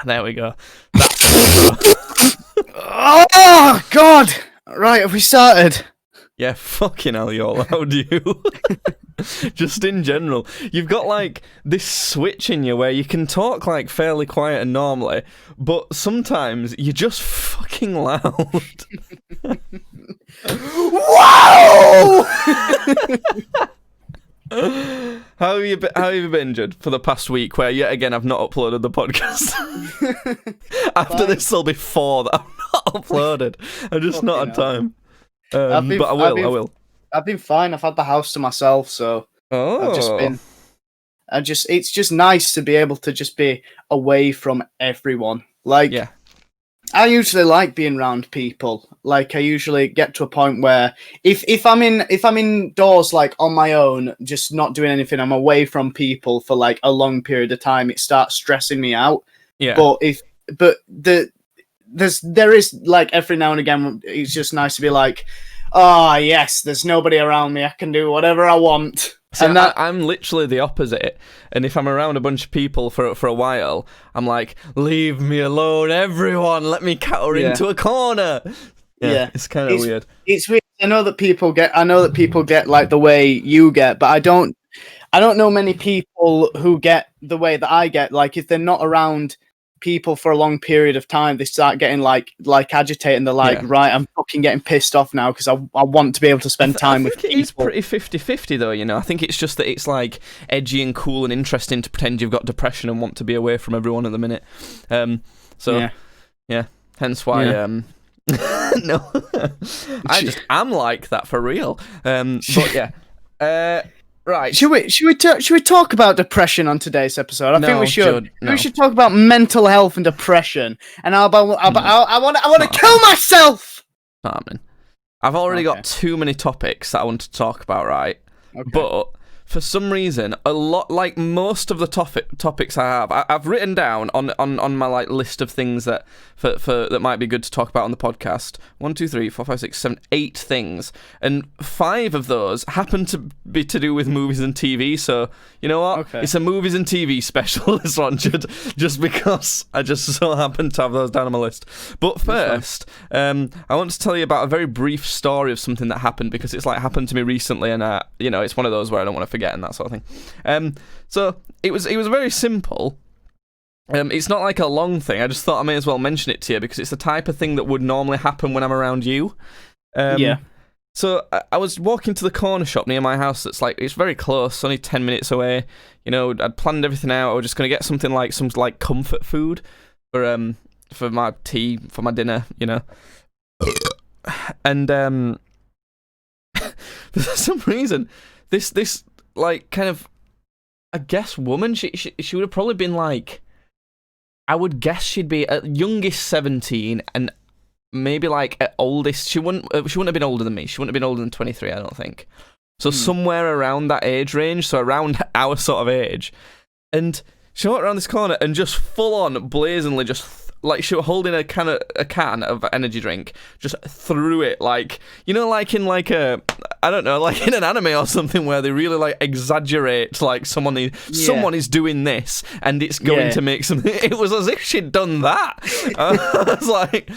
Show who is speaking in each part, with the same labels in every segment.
Speaker 1: There we go. That's it,
Speaker 2: Oh God! Right, have we started?
Speaker 1: yeah, fucking hell, you're loud, you. Just in general, you've got like this switch in you where you can talk like fairly quiet and normally, but sometimes you're just fucking loud.
Speaker 2: Wow!
Speaker 1: How have you been, Judd, for the past week? Where yet again I've not uploaded the podcast. After
Speaker 2: Fine.
Speaker 1: this, there'll be 4 that I've not uploaded. I've just not had
Speaker 2: Fucking
Speaker 1: time. But I will.
Speaker 2: I've been fine. I've had the house to myself, so
Speaker 1: Oh,
Speaker 2: it's just nice to be able to just be away from everyone. Like,
Speaker 1: yeah,
Speaker 2: I usually like being around people. Like, I usually get to a point where if I'm indoors, like on my own, just not doing anything, I'm away from people for like a long period of time, it starts stressing me out.
Speaker 1: yeah.
Speaker 2: There is like every now and again, it's just nice to be like, oh yes, there's nobody around me, I can do whatever I want.
Speaker 1: See,
Speaker 2: And that
Speaker 1: I'm literally the opposite. And if I'm around a bunch of people for a while, I'm like, leave me alone, everyone. Let me cower
Speaker 2: Yeah.
Speaker 1: into a corner.
Speaker 2: Yeah.
Speaker 1: It's kind of weird.
Speaker 2: it's weird. I know that people get like the way you get, but I don't know many people who get the way that I get. Like, if they're not around people for a long period of time, they start getting like agitated, and they're like,
Speaker 1: Yeah.
Speaker 2: right, I'm fucking getting pissed off now because I want to be able to spend time with
Speaker 1: I think
Speaker 2: people.
Speaker 1: it is pretty 50-50 though, you know. I think it's just that it's like edgy and cool and interesting to pretend you've got depression and want to be away from everyone at the minute. So
Speaker 2: Yeah.
Speaker 1: hence why
Speaker 2: Yeah.
Speaker 1: no. I just am like that for real. But yeah. Right.
Speaker 2: Should we talk about depression on today's episode? I think
Speaker 1: No,
Speaker 2: we should.
Speaker 1: Judd, no.
Speaker 2: We should talk about mental health and depression. And I want to kill myself.
Speaker 1: Not happening. I've already
Speaker 2: Okay.
Speaker 1: got too many topics that I want to talk about, right?
Speaker 2: Okay.
Speaker 1: But for some reason, a lot, like most of the topics I have, I've written down on my like list of things that for that might be good to talk about on the podcast. 1, 2, 3, 4, 5, 6, 7, 8 things, and 5 of those happen to be to do with movies and TV. So you know what?
Speaker 2: Okay.
Speaker 1: It's a movies and TV special, this one, just because I just so happen to have those down on my list. But first, I want to tell you about a very brief story of something that happened, because it's like happened to me recently, and you know, it's one of those where I don't want to forget and that sort of thing. So it was very simple. It's not like a long thing. I just thought I may as well mention it to you because it's the type of thing that would normally happen when I'm around you.
Speaker 2: Yeah.
Speaker 1: So I was walking to the corner shop near my house. That's like, it's very close, only 10 minutes away. You know, I'd planned everything out. I was just gonna get something like some like comfort food for my tea, for my dinner. You know, and for some reason, this like kind of, I guess, woman, she would have probably been like, I would guess she'd be at youngest 17 and maybe like at oldest, she wouldn't have been older than me. She wouldn't have been older than 23, I don't think. So somewhere around that age range, so around our sort of age. And she walked around this corner and just full on blazingly just like she was holding a can of energy drink, just threw it, like, you know, like in like a, I don't know, like in an anime or something where they really like exaggerate, like someone is doing this and it's going to make something. It was as if she'd done that. I was like,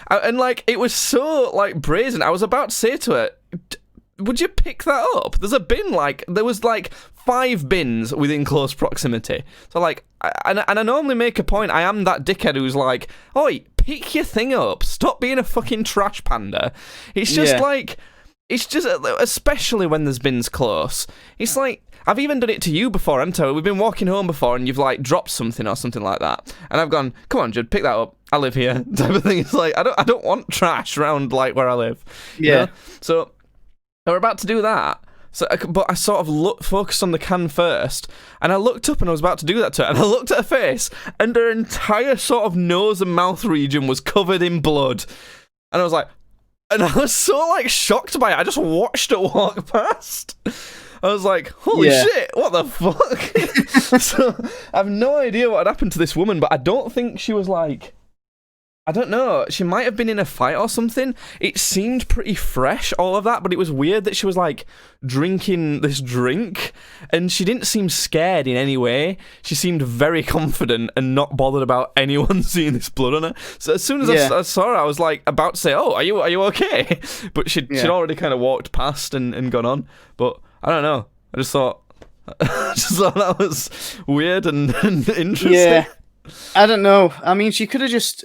Speaker 1: and like it was so like brazen. I was about to say to her, would you pick that up? There's a bin, like, there was like 5 bins within close proximity. So like, and I normally make a point, I am that dickhead who's like, oi, pick your thing up, stop being a fucking trash panda. It's just like, it's just, especially when there's bins close, it's like, I've even done it to you before, haven't I? We've been walking home before and you've like dropped something or something like that, and I've gone, come on, Judd, pick that up, I live here, type of thing. It's like, I don't want trash around like where I live. You know? So we're about to do that. So, but I sort of focused on the can first, and I looked up and I was about to do that to her, and I looked at her face, and her entire sort of nose and mouth region was covered in blood. And I was like, and I was so like shocked by it, I just watched her walk past. I was like, holy shit, what the fuck? So I have no idea what had happened to this woman, but I don't think she was like, I don't know. She might have been in a fight or something. It seemed pretty fresh, all of that, but it was weird that she was like drinking this drink, and she didn't seem scared in any way. She seemed very confident and not bothered about anyone seeing this blood on her. So as soon as I saw her, I was like about to say, "Oh, are you okay?" But she'd already kind of walked past and gone on. But I don't know. I just thought that was weird and interesting.
Speaker 2: Yeah, I don't know. I mean, she could have just.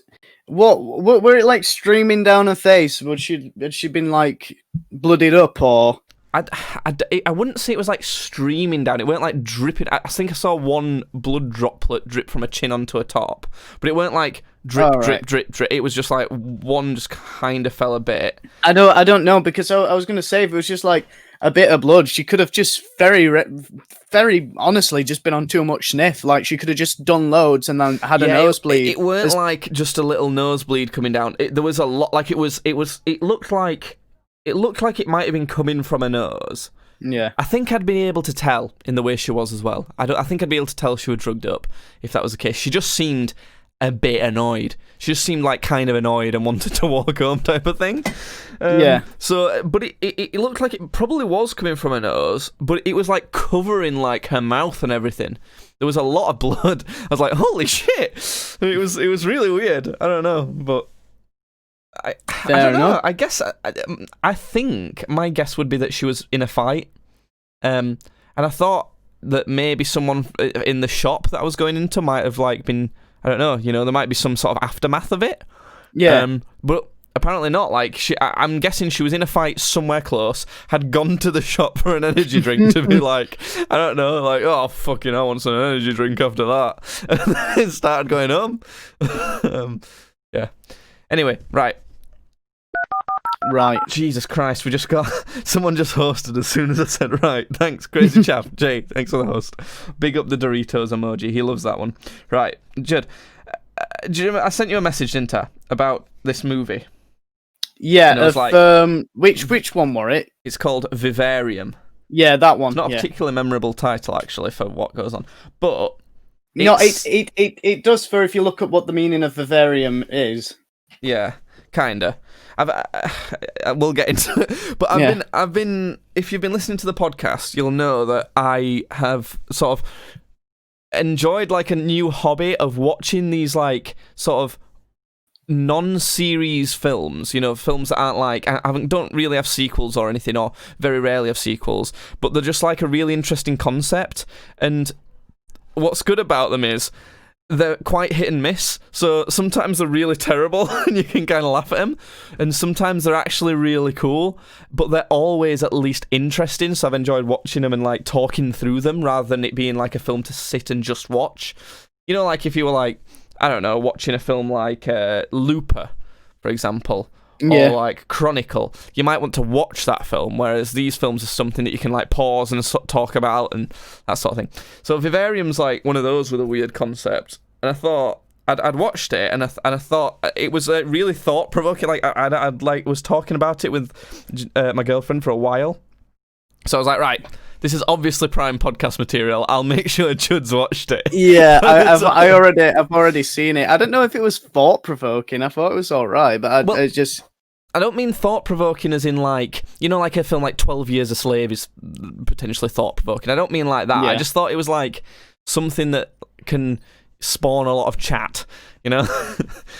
Speaker 2: What were it like streaming down her face? Had she been like bloodied up or?
Speaker 1: I wouldn't say it was like streaming down. It weren't like dripping. I think I saw one blood droplet drip from her chin onto her top, but it weren't like drip. It was just like one just kind of fell a bit.
Speaker 2: I don't know, because I was gonna say if it was just like a bit of blood, she could have just very honestly just been on too much sniff. Like she could have just done loads and then had a nosebleed.
Speaker 1: It weren't like just a little nosebleed coming down. There was a lot. Like it looked like it might have been coming from her nose.
Speaker 2: Yeah,
Speaker 1: I think I'd been able to tell in the way she was as well. I think I'd be able to tell she was drugged up if that was the case. She just seemed a bit annoyed. She just seemed like kind of annoyed and wanted to walk home type of thing.
Speaker 2: Yeah.
Speaker 1: So, but it looked like it probably was coming from her nose, but it was like covering like her mouth and everything. There was a lot of blood. I was like, holy shit! It was really weird. I don't know, but I don't know. I guess I think my guess would be that she was in a fight, and I thought that maybe someone in the shop that I was going into might have like been. I don't know, there might be some sort of aftermath of it.
Speaker 2: Yeah.
Speaker 1: But apparently not. Like, I'm guessing she was in a fight somewhere close, had gone to the shop for an energy drink to be like, I don't know, like, oh, fucking, I want some energy drink after that. And then started going home. Yeah. Anyway, right. Jesus Christ, someone just hosted as soon as I said right. Thanks, crazy chap. Jay, thanks for the host. Big up the Doritos emoji. He loves that one. Right, Judd, do you remember, I sent you a message, didn't I, about this movie?
Speaker 2: Yeah, which one were it?
Speaker 1: It's called Vivarium.
Speaker 2: Yeah, that one.
Speaker 1: It's not a particularly memorable title, actually, for what goes on. But
Speaker 2: it does, for if you look at what the meaning of Vivarium is.
Speaker 1: Yeah, kinda. We'll get into it, but I've been. If you've been listening to the podcast, you'll know that I have sort of enjoyed like a new hobby of watching these like sort of non-series films. Films that aren't like don't really have sequels or anything, or very rarely have sequels, but they're just like a really interesting concept. And what's good about them is they're quite hit and miss. So sometimes they're really terrible and you can kind of laugh at them, and sometimes they're actually really cool, but they're always at least interesting. So I've enjoyed watching them and like talking through them rather than it being like a film to sit and just watch. Like if you were like, I don't know, watching a film like Looper, for example, or like Chronicle, you might want to watch that film, whereas these films are something that you can like pause and talk about and that sort of thing. So Vivarium's like one of those with a weird concept, and I thought I'd watched it and I thought it was really thought provoking. Like I'd like was talking about it with my girlfriend for a while, so I was like, right, this is obviously prime podcast material. I'll make sure Judd's watched it.
Speaker 2: Yeah, I've already seen it. I don't know if it was thought provoking. I thought it was all right, but
Speaker 1: I don't mean thought provoking as in like like a film like 12 Years a Slave is potentially thought provoking. I don't mean like that. Yeah. I just thought it was like something that can spawn a lot of chat.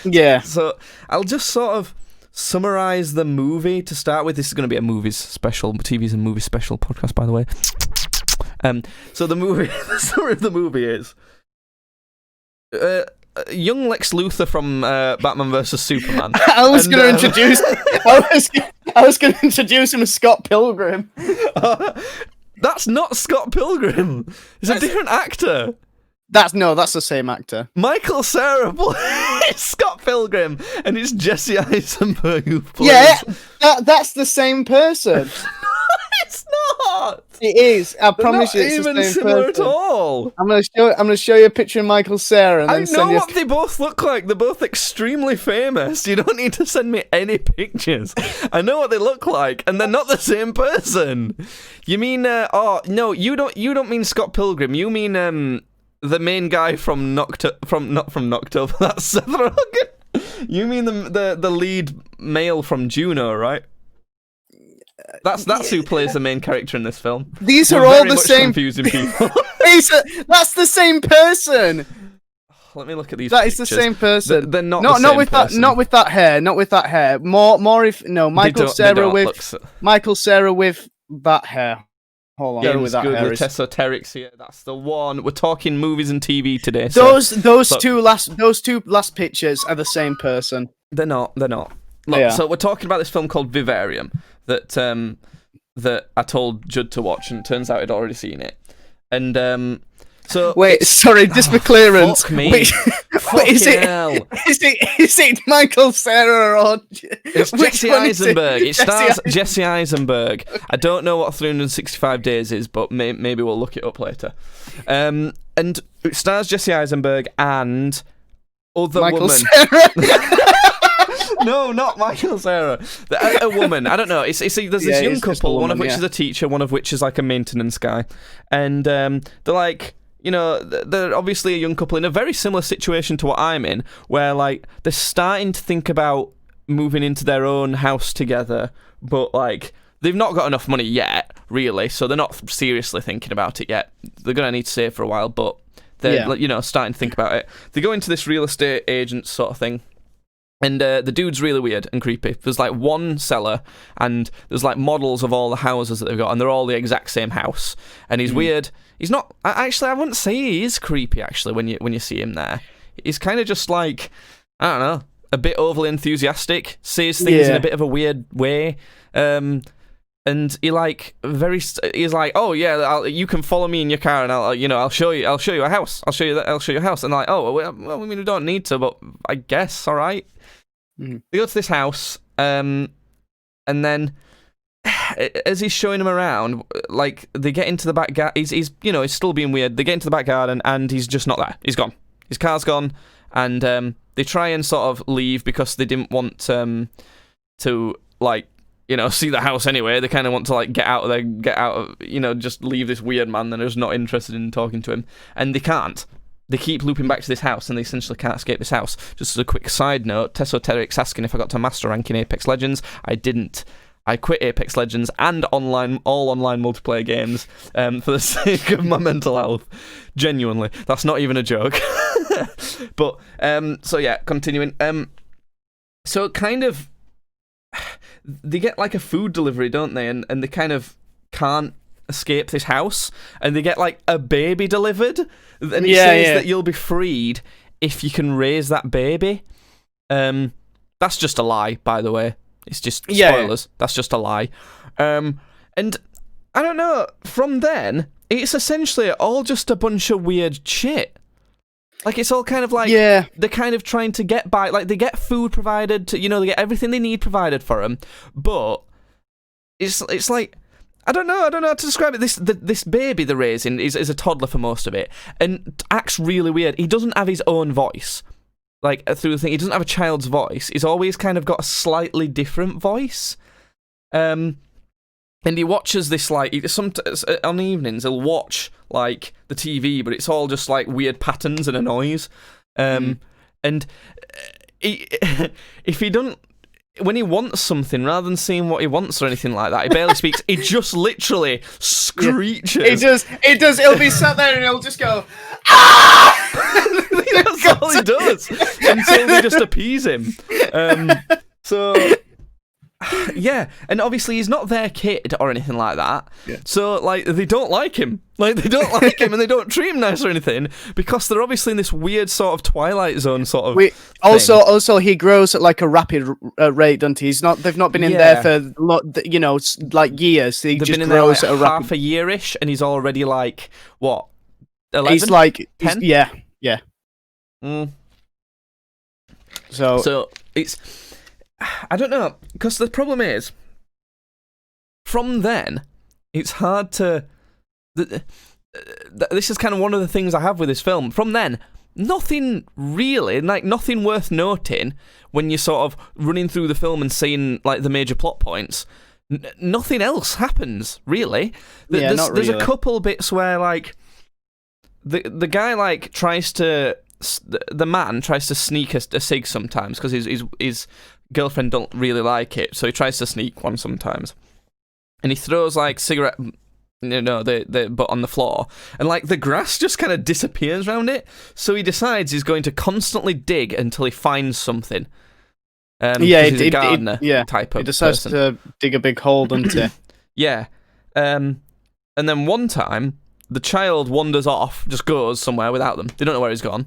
Speaker 2: Yeah.
Speaker 1: So I'll just sort of summarize the movie to start with. This is going to be a movies special, TV's and movie special podcast, by the way. So the story of the movie is young Lex Luthor from Batman vs Superman.
Speaker 2: I was going to introduce him as Scott Pilgrim.
Speaker 1: That's not Scott Pilgrim. It's a different actor.
Speaker 2: That's the same actor.
Speaker 1: Michael Cera plays Scott Pilgrim, and it's Jesse Eisenberg who plays.
Speaker 2: Yeah, that's the same person.
Speaker 1: No, it's not.
Speaker 2: It is. I promise you, it's
Speaker 1: not even
Speaker 2: the same
Speaker 1: similar
Speaker 2: person.
Speaker 1: at all.
Speaker 2: I'm gonna show you a picture of Michael Cera. And then
Speaker 1: I know what they both look like. They're both extremely famous. You don't need to send me any pictures. I know what they look like, and they're not the same person. You mean? Oh no, you don't mean Scott Pilgrim. You mean the main guy from Knocked Up. That's Seth Rogen. You mean the lead male from Juno, right? That's who plays the main character in this film.
Speaker 2: These
Speaker 1: We're
Speaker 2: are all
Speaker 1: very
Speaker 2: the
Speaker 1: much
Speaker 2: same.
Speaker 1: confusing people.
Speaker 2: That's the same person.
Speaker 1: Let me look at these.
Speaker 2: That is the
Speaker 1: pictures.
Speaker 2: same person.
Speaker 1: They're not.
Speaker 2: No,
Speaker 1: the
Speaker 2: not
Speaker 1: same
Speaker 2: with
Speaker 1: person.
Speaker 2: that. Not with that hair. Not with that hair. More. If no, Michael Cera with Michael Cera with that hair. Hold on.
Speaker 1: James
Speaker 2: With that
Speaker 1: Goodley,
Speaker 2: hair
Speaker 1: Tessoterix here. That's the one. We're talking movies and TV today. So
Speaker 2: those two last pictures are the same person.
Speaker 1: they're not. Look, so we're talking about this film called Vivarium that I told Judd to watch, and it turns out he'd already seen it. And so
Speaker 2: wait, sorry, just for clearance.
Speaker 1: Fuck me.
Speaker 2: Wait, is it Michael Cera or
Speaker 1: it's Jesse Eisenberg? It stars Jesse Eisenberg. I don't know what 365 Days is, but maybe we'll look it up later. And it stars Jesse Eisenberg and other
Speaker 2: Michael
Speaker 1: woman.
Speaker 2: Cera.
Speaker 1: No, not Michael Cera. A woman. I don't know. There's this young couple, one of which is a teacher, one of which is like a maintenance guy, and they're like. You know, they're obviously a young couple in a very similar situation to what I'm in, where, like, they're starting to think about moving into their own house together, but, like, they've not got enough money yet, really, so they're not seriously thinking about it yet. They're going to need to save for a while, but they're, you know, starting to think about it. They go into this real estate agent sort of thing, and the dude's really weird and creepy. There's, like, one cellar, and there's, like, models of all the houses that they've got, and they're all the exact same house. And he's weird. He's not... Actually, I wouldn't say he is creepy, actually, when you see him there. He's kind of just, like... I don't know. A bit overly enthusiastic. Says things in a bit of a weird way. And he, like, he's like, oh, yeah, you can follow me in your car, and I'll show you a house. I'll show you a house. And, like, oh, well, I mean, we don't need to, but I guess, all right. They go to this house, and then as he's showing them around, like, they get into the back garden. He's still being weird. They get into the back garden, and he's just not there. He's gone. His car's gone, and they try and sort of leave because they didn't want to, like, you know, see the house anyway. They kind of want to, like, get out of, you know, just leave this weird man that is not interested in talking to him, and they can't. They keep looping back to this house, and they essentially can't escape this house. Just as a quick side note, Tessoterix asking if I got to master rank in Apex Legends. I didn't. I quit Apex Legends and all online multiplayer games for the sake of my mental health. Genuinely. That's not even a joke. But, so yeah, continuing. So kind of, they get like a food delivery, don't they? And they kind of can't escape this house, and they get like a baby delivered, and it says that you'll be freed if you can raise that baby. That's just a lie, by the way. It's just spoilers. That's just a lie. And I don't know, from then it's essentially all just a bunch of weird shit. Like, it's all kind of like they're kind of trying to get by, like, they get food provided to, you know, they get everything they need provided for them, but it's like, I don't know how to describe it. This baby they're raising is a toddler for most of it, and acts really weird. He doesn't have his own voice, like, through the thing. He doesn't have a child's voice. He's always kind of got a slightly different voice. And he watches this, like, on evenings he'll watch, like, the TV, but it's all just, like, weird patterns and a noise. And if he doesn't, when he wants something, rather than saying what he wants or anything like that, he barely speaks. He just literally screeches.
Speaker 2: It does. He'll be sat there and he'll just go, ah!
Speaker 1: That's all he does until they just appease him. So, yeah, and obviously he's not their kid or anything like that. Yeah. So, like, they don't like him. Like, they don't like him, and they don't treat him nice or anything, because they're obviously in this weird sort of Twilight Zone sort of thing.
Speaker 2: Also, he grows at, like, a rapid rate, doesn't he? They've not been in there for, you know, like, years. They've just
Speaker 1: been
Speaker 2: grows
Speaker 1: in there, like,
Speaker 2: at a rapid...
Speaker 1: half a year-ish, and he's already, like, what, 11?
Speaker 2: He's like...
Speaker 1: 10?
Speaker 2: Yeah.
Speaker 1: So, it's... I don't know, because the problem is, from then, it's hard to... This is kind of one of the things I have with this film. From then, nothing really, like, nothing worth noting when you're sort of running through the film and seeing, like, the major plot points. Nothing else happens, really.
Speaker 2: Not really.
Speaker 1: There's a couple bits where, like, the guy, like, tries to the man tries to sneak a cig sometimes because his girlfriend don't really like it, so he tries to sneak one sometimes, and he throws like cigarette, the butt on the floor, and like the grass just kind of disappears around it. So he decides he's going to constantly dig until he finds something. He's a gardener type of
Speaker 2: He decides
Speaker 1: person.
Speaker 2: to dig a big hole, doesn't he?
Speaker 1: Yeah. And then one time, the child wanders off, just goes somewhere without them. They don't know where he's gone.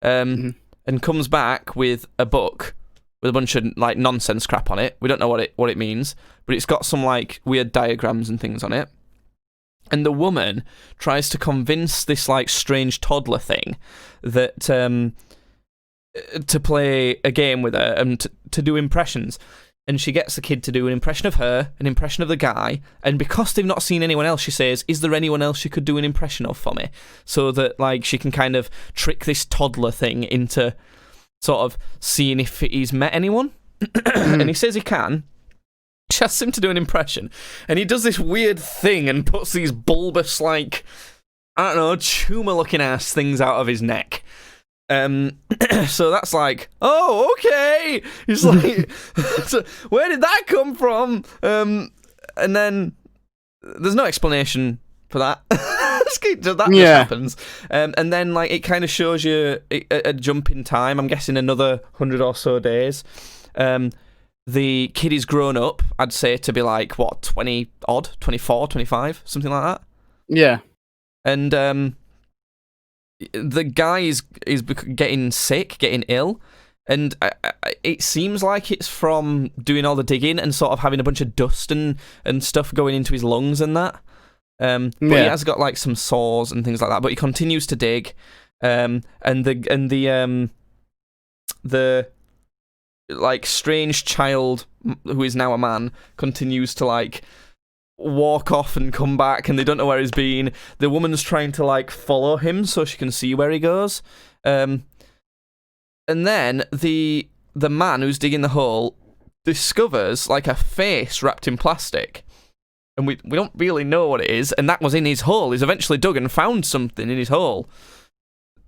Speaker 1: And comes back with a book with a bunch of like nonsense crap on it. We don't know what it means, but it's got some like weird diagrams and things on it. And the woman tries to convince this like strange toddler thing that to play a game with her and to do impressions. And she gets the kid to do an impression of her, an impression of the guy, and because they've not seen anyone else, she says, is there anyone else you could do an impression of for me? So that, like, she can kind of trick this toddler thing into sort of seeing if he's met anyone. And he says he can. She asks him to do an impression, and he does this weird thing and puts these bulbous, like, I don't know, tumor-looking ass things out of his neck. So that's like, oh, okay. He's like, so where did that come from? And then there's no explanation for that. That just happens. And then like it kind of shows you a jump in time. I'm guessing another 100 or so days. The kid is grown up. I'd say to be like what 20 odd, 24, 25, something like that.
Speaker 2: Yeah.
Speaker 1: And the guy is getting sick, getting ill, and it seems like it's from doing all the digging and sort of having a bunch of dust and stuff going into his lungs and that. But he has got like some sores and things like that. But he continues to dig, and the like strange child who is now a man continues to like walk off and come back, and they don't know where he's been. The woman's trying to like follow him so she can see where he goes, and then the man who's digging the hole discovers like a face wrapped in plastic, and we don't really know what it is, and that was in his hole. He's eventually dug and found something in his hole,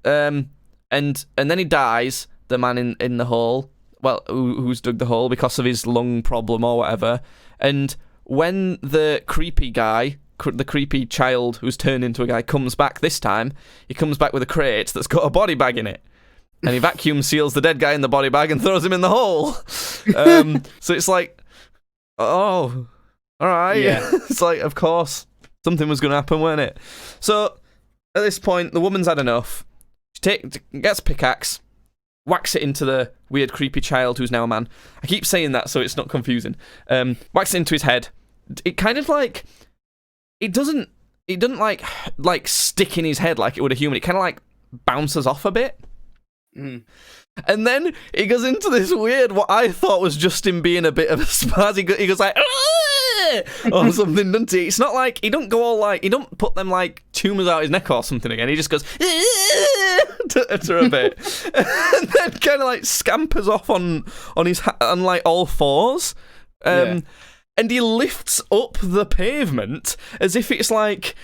Speaker 1: and then he dies, the man in the hole, well, who's dug the hole because of his lung problem or whatever. And when the creepy guy, the creepy child who's turned into a guy comes back this time, he comes back with a crate that's got a body bag in it. And he vacuum seals the dead guy in the body bag and throws him in the hole. So it's like, oh, all right. Yeah. It's like, of course, something was going to happen, weren't it? So at this point, the woman's had enough. She gets a pickaxe, whacks it into the weird creepy child who's now a man. I keep saying that so it's not confusing. Whacks it into his head. It kind of like, it doesn't like stick in his head like it would a human. It kind of like bounces off a bit. And then he goes into this weird, what I thought was just him being a bit of a spaz. He goes like, or something, doesn't he? It's not like, he don't go all like, he don't put them like tumours out his neck or something again. He just goes to a bit. And then kind of like scampers off on his on like all fours. And he lifts up the pavement as if it's like,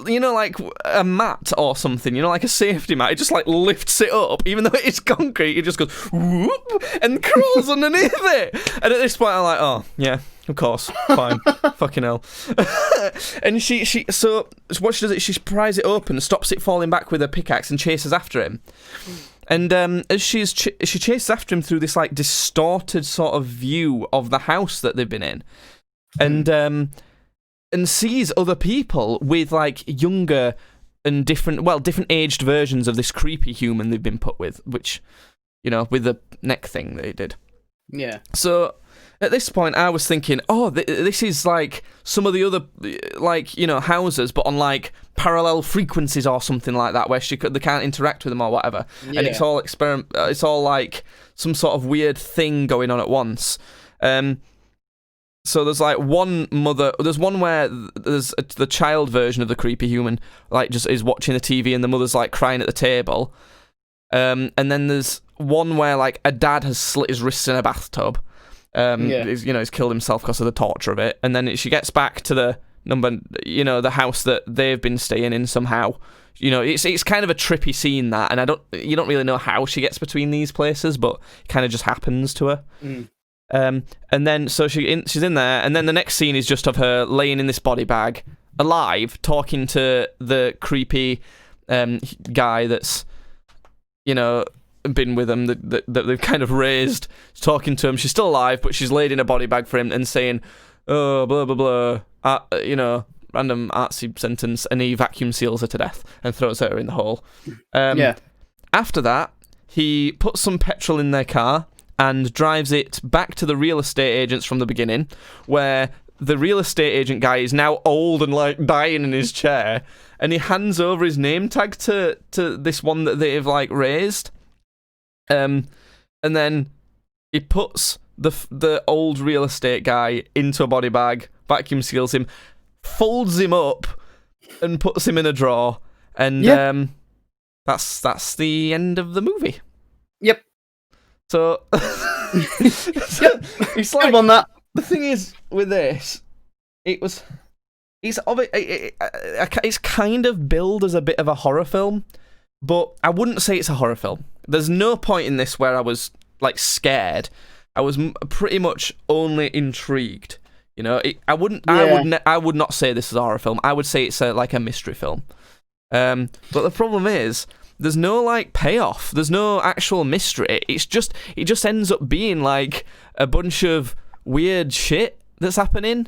Speaker 1: like a mat or something, like a safety mat. He just like lifts it up, even though it's concrete. He just goes whoop and crawls underneath it. And at this point, I'm like, oh yeah, of course, fine, fucking hell. And so what she does is she pries it open, stops it falling back with her pickaxe, and chases after him. And as she chases after him through this like distorted sort of view of the house that they've been in, and sees other people with like younger and different aged versions of this creepy human they've been put with, which, with the neck thing they did.
Speaker 2: Yeah.
Speaker 1: So at this point, I was thinking, oh, this is like some of the other, like, houses, but on like parallel frequencies or something like that, where they can't interact with them or whatever. Yeah. And it's all it's all like some sort of weird thing going on at once. So there's like there's one where there's the child version of the creepy human, like just is watching the TV and the mother's like crying at the table. And then there's one where like a dad has slit his wrists in a bathtub. He's killed himself because of the torture of it. And then she gets back to the the house that they've been staying in somehow. it's kind of a trippy scene that, and you don't really know how she gets between these places, but it kind of just happens to her. And then so she's in there, and then the next scene is just of her laying in this body bag, alive, talking to the creepy guy that's been with them that they've kind of raised, talking to him. She's still alive, but she's laid in a body bag for him and saying, "Oh, blah blah blah," random artsy sentence, and he vacuum seals her to death and throws her in the hole. After that, he puts some petrol in their car and drives it back to the real estate agents from the beginning, where the real estate agent guy is now old and like dying in his chair, and he hands over his name tag to this one that they've like raised. And then he puts the old real estate guy into a body bag, vacuum seals him, folds him up, and puts him in a drawer. And that's the end of the movie.
Speaker 2: Yep.
Speaker 1: So it's like
Speaker 2: on that.
Speaker 1: The thing is with this, it's kind of billed as a bit of a horror film, but I wouldn't say it's a horror film. There's no point in this where I was like scared. I was pretty much only intrigued. I would not say this is a horror film. I would say it's like a mystery film. But the problem is, there's no like payoff. There's no actual mystery. It just ends up being like a bunch of weird shit that's happening.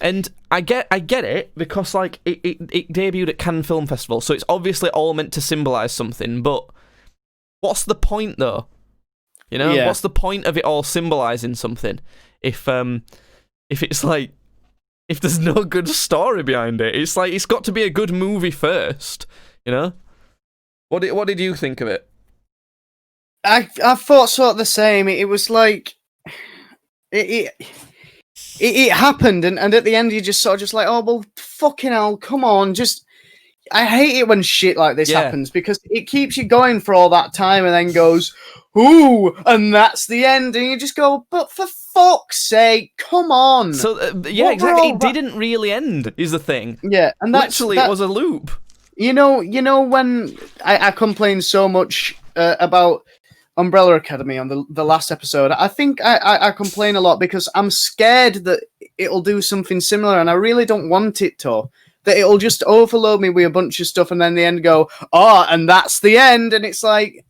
Speaker 1: And I get it, because like it debuted at Cannes Film Festival, so it's obviously all meant to symbolize something, but what's the point though? What's the point of it all symbolizing something if it's like, if there's no good story behind it? It's like, it's got to be a good movie first, What did you think of it?
Speaker 2: I thought sort of the same. It was like it happened, and at the end you just sort of just like, oh well, fucking hell, come on, just. I hate it when shit like this happens, because it keeps you going for all that time and then goes, ooh, and that's the end, and you just go, but for fuck's sake, come on.
Speaker 1: So exactly, it didn't really end, is the thing.
Speaker 2: Yeah, and
Speaker 1: literally it was a loop.
Speaker 2: You know when I complained so much about Umbrella Academy on the last episode, I think I complain a lot because I'm scared that it'll do something similar, and I really don't want it to. That it'll just overload me with a bunch of stuff, and then the end go, and that's the end, and it's like,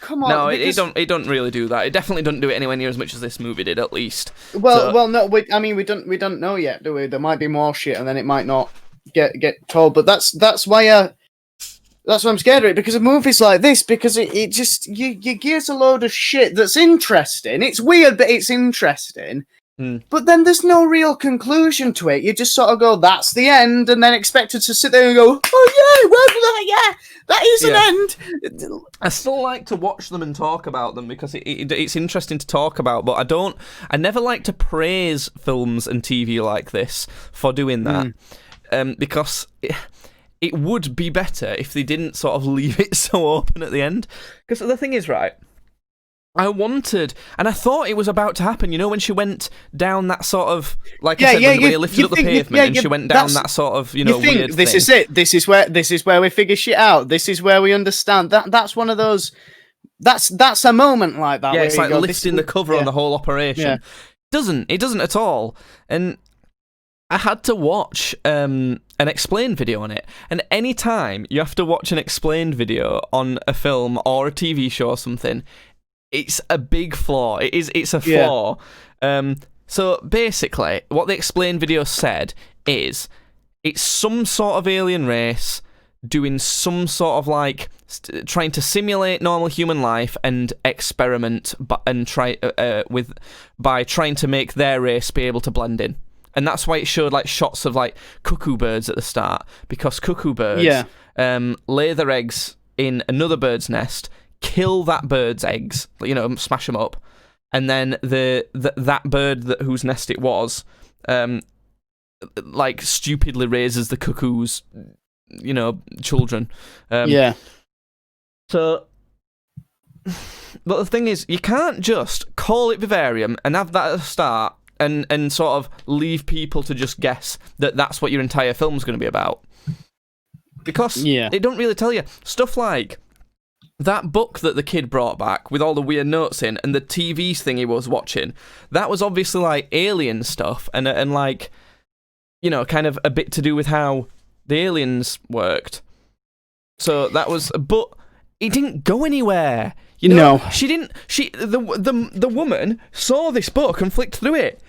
Speaker 2: come on.
Speaker 1: No, it don't really do that. It definitely doesn't do it anywhere near as much as this movie did, at least.
Speaker 2: Well, no, we don't know yet, do we? There might be more shit, and then it might not get told. But that's why I'm scared of it, because of movies like this, because it just you gears a load of shit that's interesting. It's weird, but it's interesting. But then there's no real conclusion to it. You just sort of go, that's the end, and then expected to sit there and go, oh yeah, that is an end.
Speaker 1: I still like to watch them and talk about them, because it's interesting to talk about, but I never like to praise films and TV like this for doing that, because it would be better if they didn't sort of leave it so open at the end. Because the thing is, right, I wanted, and I thought it was about to happen, when she went down that sort of, like I said, when he lifted up the pavement, and she went down that sort of, weird
Speaker 2: this
Speaker 1: thing.
Speaker 2: Is it. This is where we figure shit out. This is where we understand. That's one of those, that's a moment like that.
Speaker 1: Yeah, it's like lifting the cover on the whole operation.
Speaker 2: Yeah.
Speaker 1: It doesn't at all. And I had to watch an explained video on it. And any time you have to watch an explained video on a film or a TV show or something, it's a big flaw. It's a flaw. So basically, what the explained video said is, it's some sort of alien race doing some sort of like trying to simulate normal human life and experiment, by trying to make their race be able to blend in. And that's why it showed like shots of like cuckoo birds at the start, because cuckoo birds lay their eggs in another bird's nest, kill that bird's eggs, smash them up, and then that bird whose nest it was, like stupidly raises the cuckoo's, children. So, but the thing is, you can't just call it Vivarium and have that at the start and sort of leave people to just guess that that's what your entire film's going to be about. because it don't really tell you stuff like that book that the kid brought back with all the weird notes in, and the TV thing he was watching. That was obviously like alien stuff, and like, you know, kind of a bit to do with how the aliens worked. So that was, but it didn't go anywhere. You know,
Speaker 2: No.
Speaker 1: she didn't. The woman saw this book and flicked through it,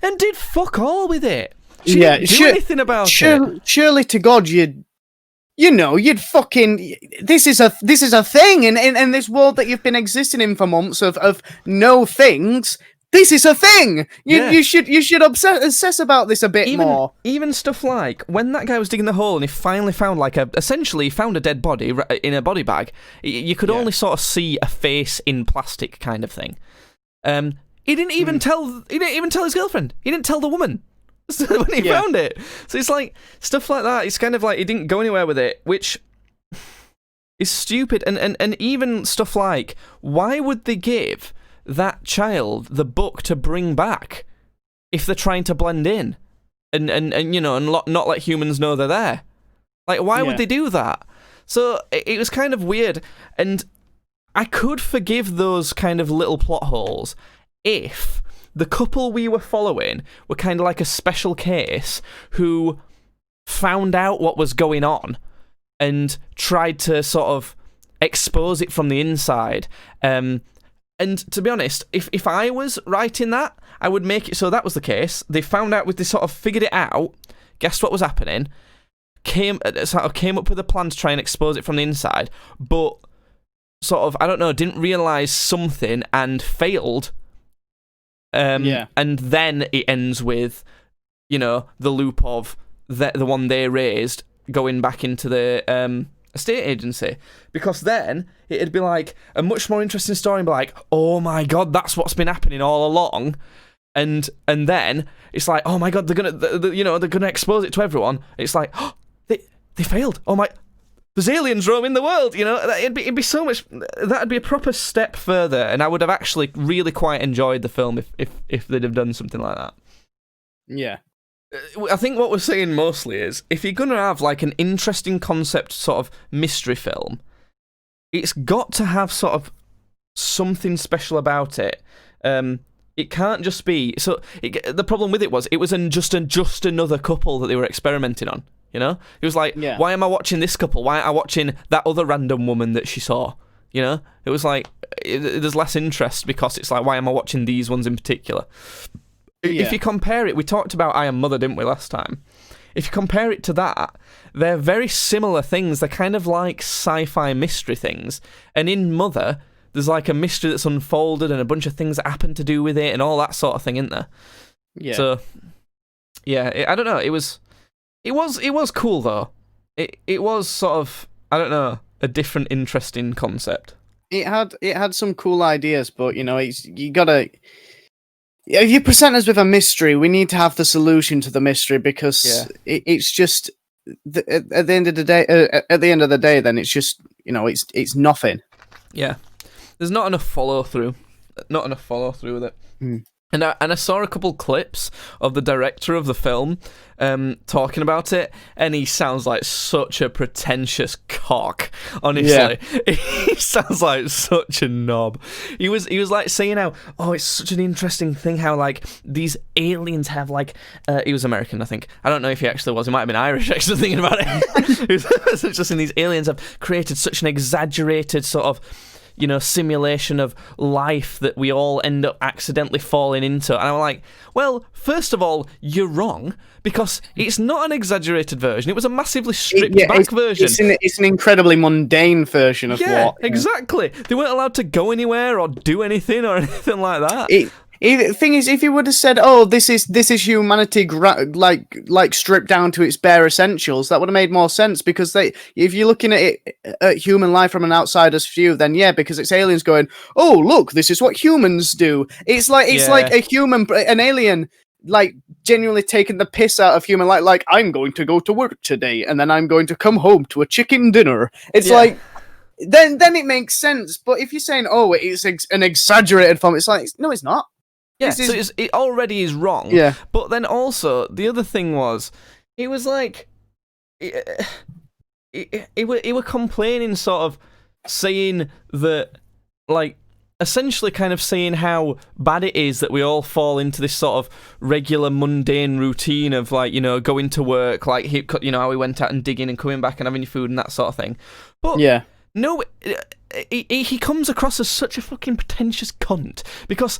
Speaker 1: and did fuck all with it. She didn't do anything about it.
Speaker 2: Surely to God, you'd fucking. This is a thing in this world that you've been existing in for months of no things. This is a thing. You should obsess about this a bit more.
Speaker 1: Even stuff like when that guy was digging the hole and he finally found essentially found a dead body in a body bag. You could only sort of see a face in plastic, kind of thing. He didn't even tell. He didn't even tell his girlfriend. He didn't tell the woman when he found it. So it's like stuff like that. It's kind of like he didn't go anywhere with it, which is stupid. And even stuff like, why would they give that child the book to bring back if they're trying to blend in and you know, and not let humans know they're there? Like, why would they do that? So it was kind of weird, and I could forgive those kind of little plot holes if the couple we were following were kind of like a special case who found out what was going on and tried to sort of expose it from the inside. And to be honest, if I was writing that, I would make it so that was the case. They found out, they sort of figured it out, guessed what was happening, came up with a plan to try and expose it from the inside, but sort of, I don't know, didn't realise something and failed. And then it ends with, you know, the loop of the one they raised going back into the estate agency, because then it'd be like a much more interesting story and be like, oh my god, that's what's been happening all along, and then it's like, oh my god, they're gonna expose it to everyone. It's like, oh, they failed. Oh my, there's aliens roaming the world. You know, it'd be so much. That'd be a proper step further, and I would have actually really quite enjoyed the film if they'd have done something like that.
Speaker 2: Yeah.
Speaker 1: I think what we're saying mostly is, if you're going to have like an interesting concept sort of mystery film, it's got to have sort of something special about it. It can't just be... So the problem with it was just another couple that they were experimenting on, you know? It was like, why am I watching this couple? Why aren't I watching that other random woman that she saw? You know? It was like, there's less interest because it's like, why am I watching these ones in particular? If you compare it, we talked about I Am Mother, didn't we, last time? If you compare it to that, they're very similar things. They're kind of like sci-fi mystery things. And in Mother, there's like a mystery that's unfolded and a bunch of things that happen to do with it and all that sort of thing, isn't there?
Speaker 2: Yeah.
Speaker 1: So, yeah, I don't know. It was cool though. It was sort of, I don't know, a different, interesting concept.
Speaker 2: It had some cool ideas, but you know, you gotta. If you present us with a mystery, we need to have the solution to the mystery, because it's just at the end of the day. At the end of the day, then it's just, you know, it's nothing.
Speaker 1: Yeah, there's not enough follow through. Not enough follow through with it.
Speaker 2: Mm.
Speaker 1: And I saw a couple clips of the director of the film talking about it, and he sounds like such a pretentious cock, honestly. Yeah. He sounds like such a knob. He was like saying how, oh, it's such an interesting thing how, like, these aliens have, like... he was American, I think. I don't know if he actually was. He might have been Irish, actually, thinking about it. He was just saying these aliens have created such an exaggerated sort of, you know, simulation of life that we all end up accidentally falling into. And I'm like, well, first of all, you're wrong, because it's not an exaggerated version. It was a massively stripped back version.
Speaker 2: It's an incredibly mundane version of what...
Speaker 1: Yeah, exactly. They weren't allowed to go anywhere or do anything or anything like that.
Speaker 2: The thing is, if you would have said, "Oh, this is humanity, like stripped down to its bare essentials," that would have made more sense. Because if you're looking at it, at human life from an outsider's view, then yeah, because it's aliens going, "Oh, look, this is what humans do." It's like an alien, like, genuinely taking the piss out of human life. Like, I'm going to go to work today, and then I'm going to come home to a chicken dinner. It's like. Then it makes sense. But if you're saying, "Oh, it's an exaggerated form," it's like, no, it's not.
Speaker 1: Yeah, so it already is wrong.
Speaker 2: Yeah.
Speaker 1: But then also, the other thing was, it was like... he were complaining, sort of saying that, like, essentially kind of saying how bad it is that we all fall into this sort of regular mundane routine of, like, you know, going to work, like, you know, how he went out and digging and coming back and having your food and that sort of thing. But
Speaker 2: Yeah.
Speaker 1: no, he comes across as such a fucking pretentious cunt because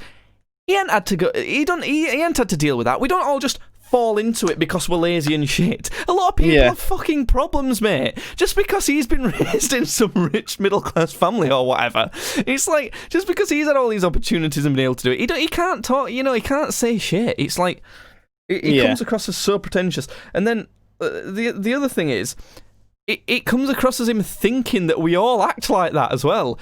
Speaker 1: he ain't had to go. He ain't had to deal with that. We don't all just fall into it because we're lazy and shit. A lot of people have fucking problems, mate. Just because he's been raised in some rich middle class family or whatever, it's like, just because he's had all these opportunities and been able to do it, he can't talk. You know, he can't say shit. It's like he comes across as so pretentious. And then the other thing is, it comes across as him thinking that we all act like that as well.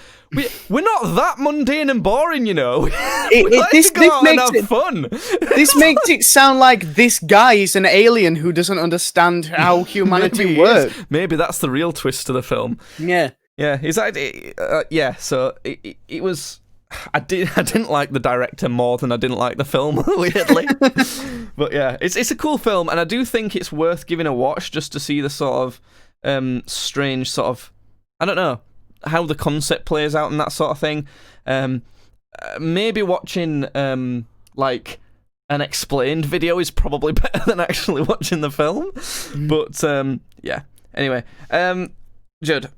Speaker 1: We're not that mundane and boring, you know. This makes it fun.
Speaker 2: This makes it sound like this guy is an alien who doesn't understand how humanity works.
Speaker 1: Maybe that's the real twist to the film.
Speaker 2: Yeah.
Speaker 1: Yeah, exactly. Yeah, so it was. I didn't like the director more than I didn't like the film, weirdly. But yeah, it's a cool film, and I do think it's worth giving a watch just to see the sort of strange sort of, I don't know, how the concept plays out and that sort of thing. Maybe watching like an explained video is probably better than actually watching the film. But yeah. Anyway, Judd,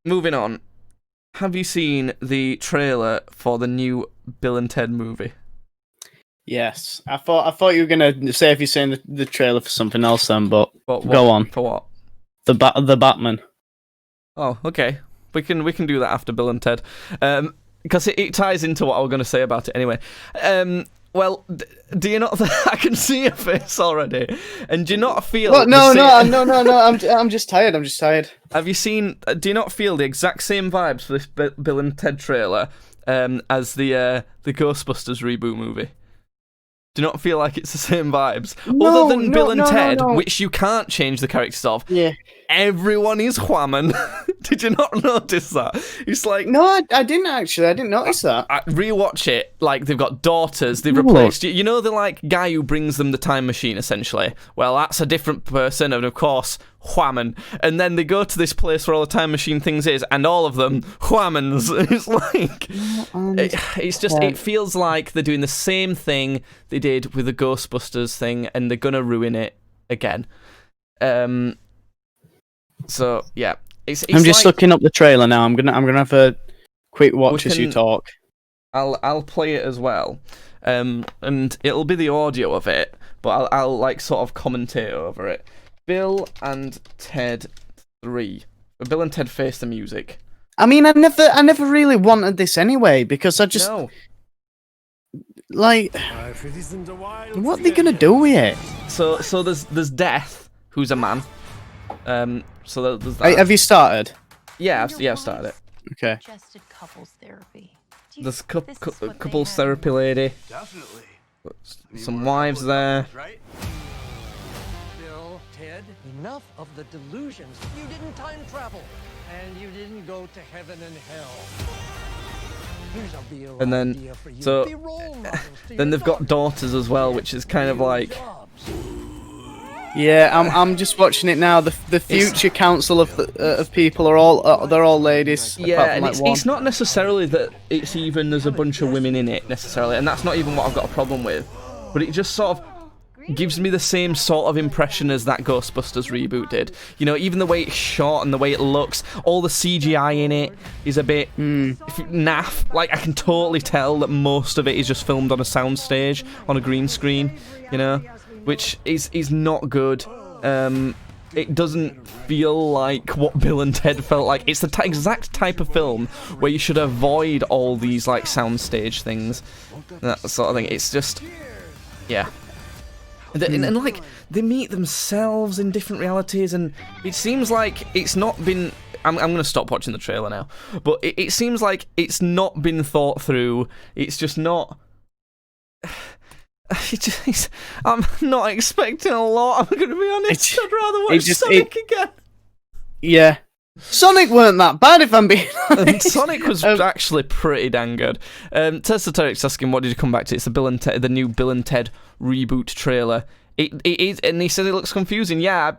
Speaker 1: moving on, have you seen the trailer for the new Bill and Ted movie?
Speaker 2: Yes, I thought you were gonna say if you're saying the trailer for something else, then, but go on.
Speaker 1: For what?
Speaker 2: The Batman.
Speaker 1: Oh, okay. We can do that after Bill and Ted, because it ties into what I was going to say about it anyway. Well, do you not? I can see your face already, and do you not feel?
Speaker 2: Well, no. I'm just tired.
Speaker 1: Have you seen? Do you not feel the exact same vibes for this Bill and Ted trailer as the Ghostbusters reboot movie? Do you not feel like it's the same vibes? Other than Bill and Ted, which you can't change the characters of, everyone is Whammon. Did you not notice that? It's like...
Speaker 2: No, I didn't actually. I didn't notice that.
Speaker 1: Rewatch it. Like, they've got daughters. They've replaced... You know the, like, guy who brings them the time machine, essentially? Well, that's a different person, and of course, Whammon. And then they go to this place where all the time machine things is, and all of them, Whammons. It's like... It's just... It feels like they're doing the same thing they did with the Ghostbusters thing, and they're gonna ruin it again. So, yeah.
Speaker 2: I'm just looking up the trailer now. I'm gonna have a quick watch as you talk.
Speaker 1: I'll play it as well, and it'll be the audio of it, but I'll like sort of commentate over it. Bill and Ted 3. Bill and Ted Face the Music.
Speaker 2: I mean, I never really wanted this anyway, because I just like, what are they gonna do with it?
Speaker 1: So there's Death, who's a man. So there's that.
Speaker 2: Have you started?
Speaker 1: Yeah, I've started it.
Speaker 2: Okay.
Speaker 3: Couples therapy.
Speaker 1: There's couples therapy lady.
Speaker 4: Definitely.
Speaker 1: Some wives there.
Speaker 4: Right?
Speaker 5: Bill, Ted, enough of the delusions. You didn't time travel, and you didn't go to heaven and hell. Here's a real
Speaker 1: And then,
Speaker 5: idea for you.
Speaker 1: so
Speaker 5: Be role models to
Speaker 1: then
Speaker 5: your
Speaker 1: they've got daughters as well, which is kind of like...
Speaker 2: Yeah, I'm just watching it now. The future council of people are all they're all ladies.
Speaker 1: Yeah, and it's not necessarily that it's even there's a bunch of women in it necessarily, and that's not even what I've got a problem with. But it just sort of gives me the same sort of impression as that Ghostbusters reboot did. You know, even the way it's shot and the way it looks, all the CGI in it is a bit naff. Like, I can totally tell that most of it is just filmed on a soundstage, on a green screen, you know, which is not good. It doesn't feel like what Bill and Ted felt like. It's the exact type of film where you should avoid all these, like, soundstage things, that sort of thing. It's just, yeah. And like, they meet themselves in different realities, and it seems like it's not been... I'm going to stop watching the trailer now. But it seems like it's not been thought through. It's just not... I'm not expecting a lot, I'm going to be honest. I'd rather watch Sonic again.
Speaker 2: Yeah. Sonic weren't that bad, if I'm being honest.
Speaker 1: Sonic was actually pretty dang good. Testoteric's asking, what did you come back to? It's the new Bill and Ted reboot trailer. It is, and he says it looks confusing. Yeah,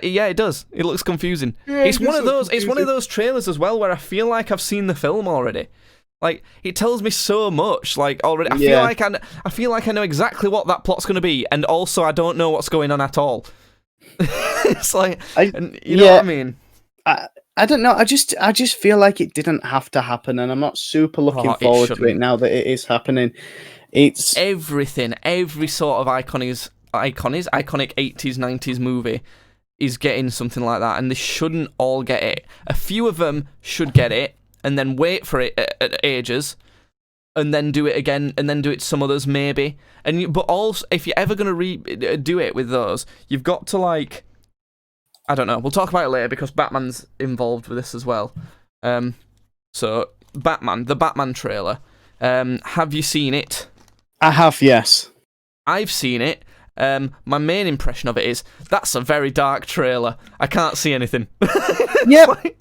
Speaker 1: Yeah, it does. It looks confusing.
Speaker 2: Yeah,
Speaker 1: It's
Speaker 2: it
Speaker 1: one
Speaker 2: does
Speaker 1: of
Speaker 2: look
Speaker 1: those. It's one of
Speaker 2: confusing.
Speaker 1: those trailers as well where I feel like I've seen the film already. Like it tells me so much. Like already,
Speaker 2: Yeah.
Speaker 1: I feel like I know exactly what that plot's going to be, and also I don't know what's going on at all. It's like, and you know what I mean?
Speaker 2: I don't know. I just feel like it didn't have to happen, and I'm not super looking
Speaker 1: Oh, it
Speaker 2: forward to it
Speaker 1: shouldn't.
Speaker 2: now that it is happening. It's
Speaker 1: Everything, every sort of iconic 80s, 90s movie is getting something like that, and they shouldn't all get it. A few of them should get it, and then wait for it at ages, and then do it again, and then do it some others maybe. But also, if you're ever gonna do it with those, you've got to like, I don't know. We'll talk about it later because Batman's involved with this as well. So Batman, the Batman trailer. Have you seen it?
Speaker 2: I have, yes.
Speaker 1: I've seen it. My main impression of it is that's a very dark trailer. I can't see anything.
Speaker 2: Yep.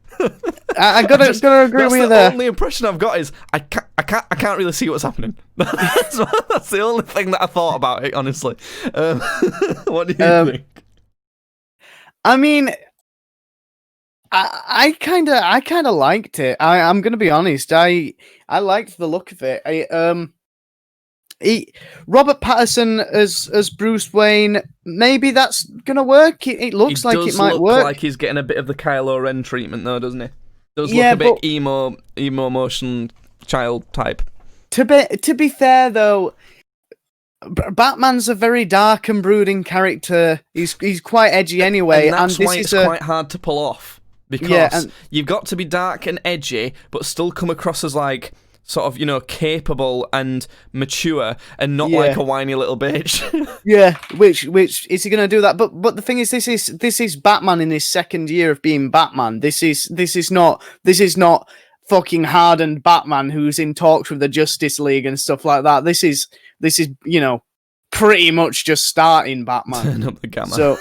Speaker 2: I gotta agree
Speaker 1: That's
Speaker 2: with you
Speaker 1: the
Speaker 2: there.
Speaker 1: only impression I've got is I can't really see what's happening. That's the only thing that I thought about it, honestly. What do you think?
Speaker 2: I mean, I kind of liked it. I'm gonna be honest. I liked the look of it. Robert Pattinson as Bruce Wayne. Maybe that's gonna work. It looks like it might
Speaker 1: look
Speaker 2: work.
Speaker 1: like he's getting a bit of the Kylo Ren treatment, though, doesn't he? Does
Speaker 2: Yeah,
Speaker 1: look a bit
Speaker 2: but-
Speaker 1: emo motion child type.
Speaker 2: To be fair though, Batman's a very dark and brooding character. He's quite edgy anyway,
Speaker 1: And that's
Speaker 2: this
Speaker 1: why
Speaker 2: is
Speaker 1: it's quite hard to pull off. Because
Speaker 2: Yeah, and-
Speaker 1: you've got to be dark and edgy, but still come across as like sort of, capable and mature, and not
Speaker 2: Yeah.
Speaker 1: like a whiny little bitch.
Speaker 2: Yeah, which is he going to do that? But the thing is, this is Batman in his second year of being Batman. This is not fucking hardened Batman who's in talks with the Justice League and stuff like that. This is pretty much just starting Batman.
Speaker 1: Turn up the gamma.
Speaker 2: So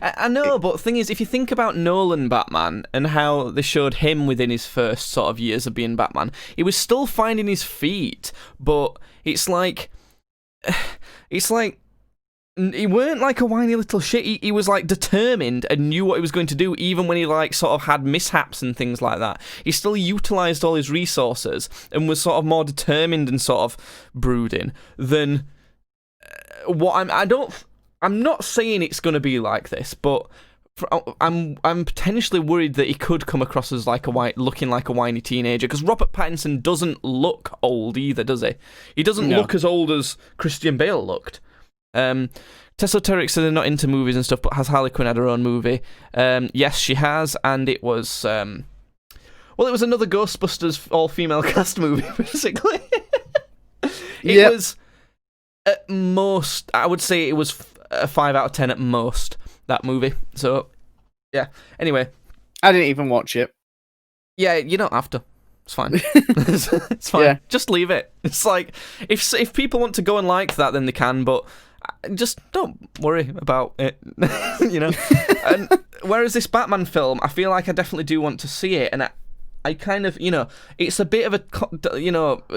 Speaker 1: I know, but the thing is, if you think about Nolan Batman and how they showed him within his first sort of years of being Batman, he was still finding his feet, but it's like he weren't like a whiny little shit. He was like determined and knew what he was going to do, even when he like sort of had mishaps and things like that. He still utilised all his resources and was sort of more determined and sort of brooding than I'm not saying it's going to be like this, but I'm potentially worried that he could come across as looking like a whiny teenager, because Robert Pattinson doesn't look old either, does he? He doesn't look as old as Christian Bale looked. Tessa Turek said they're not into movies and stuff, but has Harley Quinn had her own movie? Yes, she has, and it was it was another Ghostbusters all-female cast movie, basically. It was at most, I would say it was a 5 out of 10 at most, that movie. So, yeah. Anyway.
Speaker 2: I didn't even watch it.
Speaker 1: Yeah, you don't have to. It's fine. It's fine.
Speaker 2: Yeah.
Speaker 1: Just leave it. It's like, if people want to go and like that, then they can, but just don't worry about it. And whereas this Batman film, I feel like I definitely do want to see it, and I kind of, it's a bit of a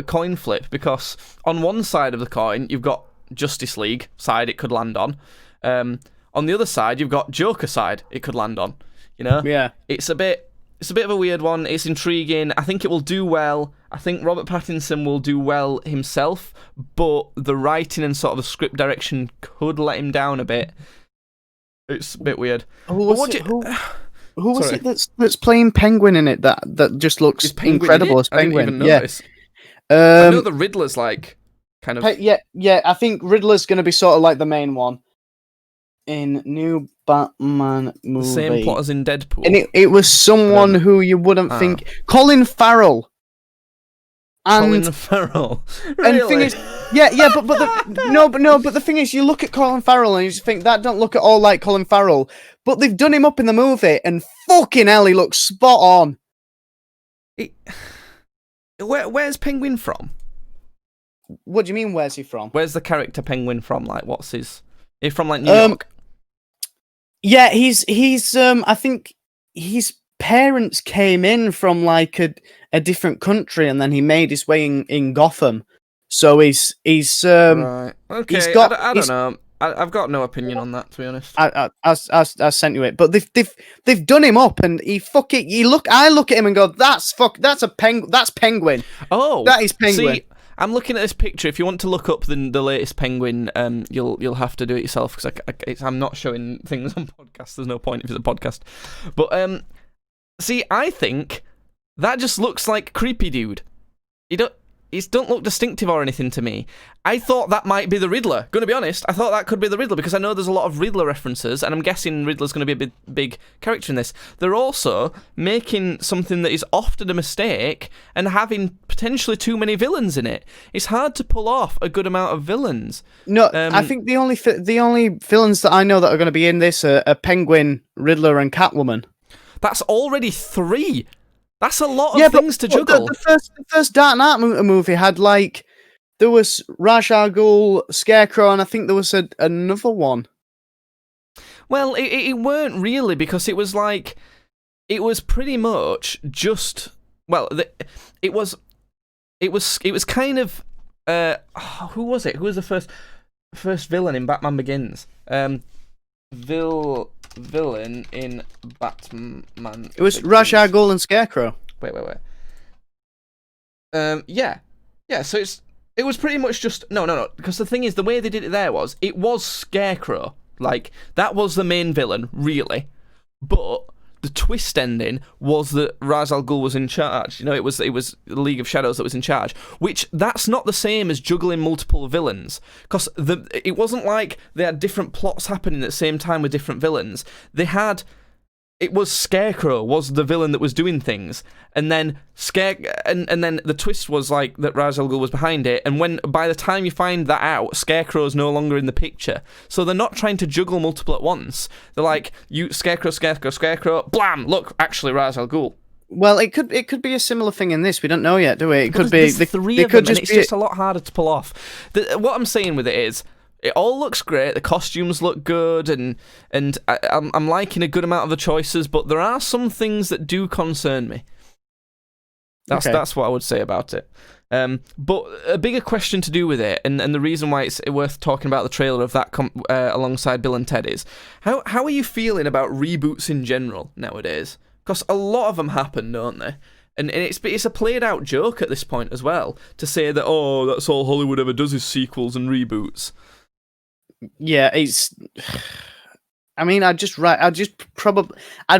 Speaker 1: coin flip, because on one side of the coin, you've got Justice League side it could land on. On the other side, you've got Joker side it could land on.
Speaker 2: Yeah.
Speaker 1: It's a bit of a weird one. It's intriguing. I think it will do well. I think Robert Pattinson will do well himself, but the writing and sort of the script direction could let him down a bit. It's a bit weird.
Speaker 2: Who was
Speaker 1: Sorry.
Speaker 2: it that's playing Penguin in it that just looks
Speaker 1: Is Penguin
Speaker 2: incredible
Speaker 1: in
Speaker 2: as
Speaker 1: it? I didn't
Speaker 2: Penguin?
Speaker 1: even
Speaker 2: Yeah.
Speaker 1: notice. I know
Speaker 2: Um,
Speaker 1: the Riddler's like kind of.
Speaker 2: yeah. I think Riddler's going to be sort of like the main one in new Batman movie.
Speaker 1: The same plot as in Deadpool.
Speaker 2: And it was someone who you wouldn't think. Colin Farrell. And
Speaker 1: Colin Farrell.
Speaker 2: and
Speaker 1: Really?
Speaker 2: the thing is, but the thing is, you look at Colin Farrell and you just think that don't look at all like Colin Farrell, but they've done him up in the movie, and fucking hell, he looks spot on.
Speaker 1: Where's Penguin from?
Speaker 2: What do you mean? Where's he from?
Speaker 1: Where's the character Penguin from? Like, what's his? He's from like New York.
Speaker 2: Yeah, he's I think his parents came in from like a different country, and then he made his way in Gotham. So he's
Speaker 1: Right. Okay.
Speaker 2: he's got-
Speaker 1: I don't know. I've got no opinion on that, to be honest.
Speaker 2: I sent you it, but they've done him up, and I look at him and go, that's Penguin.
Speaker 1: Oh,
Speaker 2: That is Penguin.
Speaker 1: See, I'm looking at this picture. If you want to look up the latest Penguin, you'll have to do it yourself because I'm not showing things on podcasts. There's no point if it's a podcast. But see, I think that just looks like creepy dude. He don't look distinctive or anything to me. I thought that might be the Riddler. Gonna be honest, I thought that could be the Riddler because I know there's a lot of Riddler references, and I'm guessing Riddler's gonna be a big character in this. They're also making something that is often a mistake and having potentially too many villains in it. It's hard to pull off a good amount of villains.
Speaker 2: No, I think the only villains that I know that are going to be in this are Penguin, Riddler, and Catwoman.
Speaker 1: That's already 3. That's a lot of things to juggle.
Speaker 2: The first Dark Knight movie had there was Ra's al Ghul, Scarecrow, and I think there was another one.
Speaker 1: Well, it weren't really because it was pretty much just it was kind of who was it? Who was the first villain in Batman Begins? Villain in Batman.
Speaker 2: It was Ra's al Ghul and Scarecrow.
Speaker 1: Wait. Yeah. So it was pretty much just no. Because the thing is, the way they did it there was it was Scarecrow. That was the main villain, really. But the twist ending was that Ra's al Ghul was in charge. It was the League of Shadows that was in charge. Which that's not the same as juggling multiple villains, because it wasn't like they had different plots happening at the same time with different villains. It was Scarecrow was the villain that was doing things, and then and then the twist was that Ra's al Ghul was behind it. And by the time you find that out, Scarecrow's no longer in the picture. So they're not trying to juggle multiple at once. They're like, you Scarecrow, blam! Look, actually Ra's al Ghul.
Speaker 2: Well, it could be a similar thing in this. We don't know yet, do we? It could be
Speaker 1: the 3 of them, and it's just a lot harder to pull off. What I'm saying with it is, it all looks great. The costumes look good, and I'm liking a good amount of the choices. But there are some things that do concern me. That's what I would say about it. But a bigger question to do with it, and the reason why it's worth talking about the trailer of that alongside Bill and Ted is how are you feeling about reboots in general nowadays? Because a lot of them happen, don't they? And it's a played out joke at this point as well to say that that's all Hollywood ever does is sequels and reboots.
Speaker 2: Yeah, I'd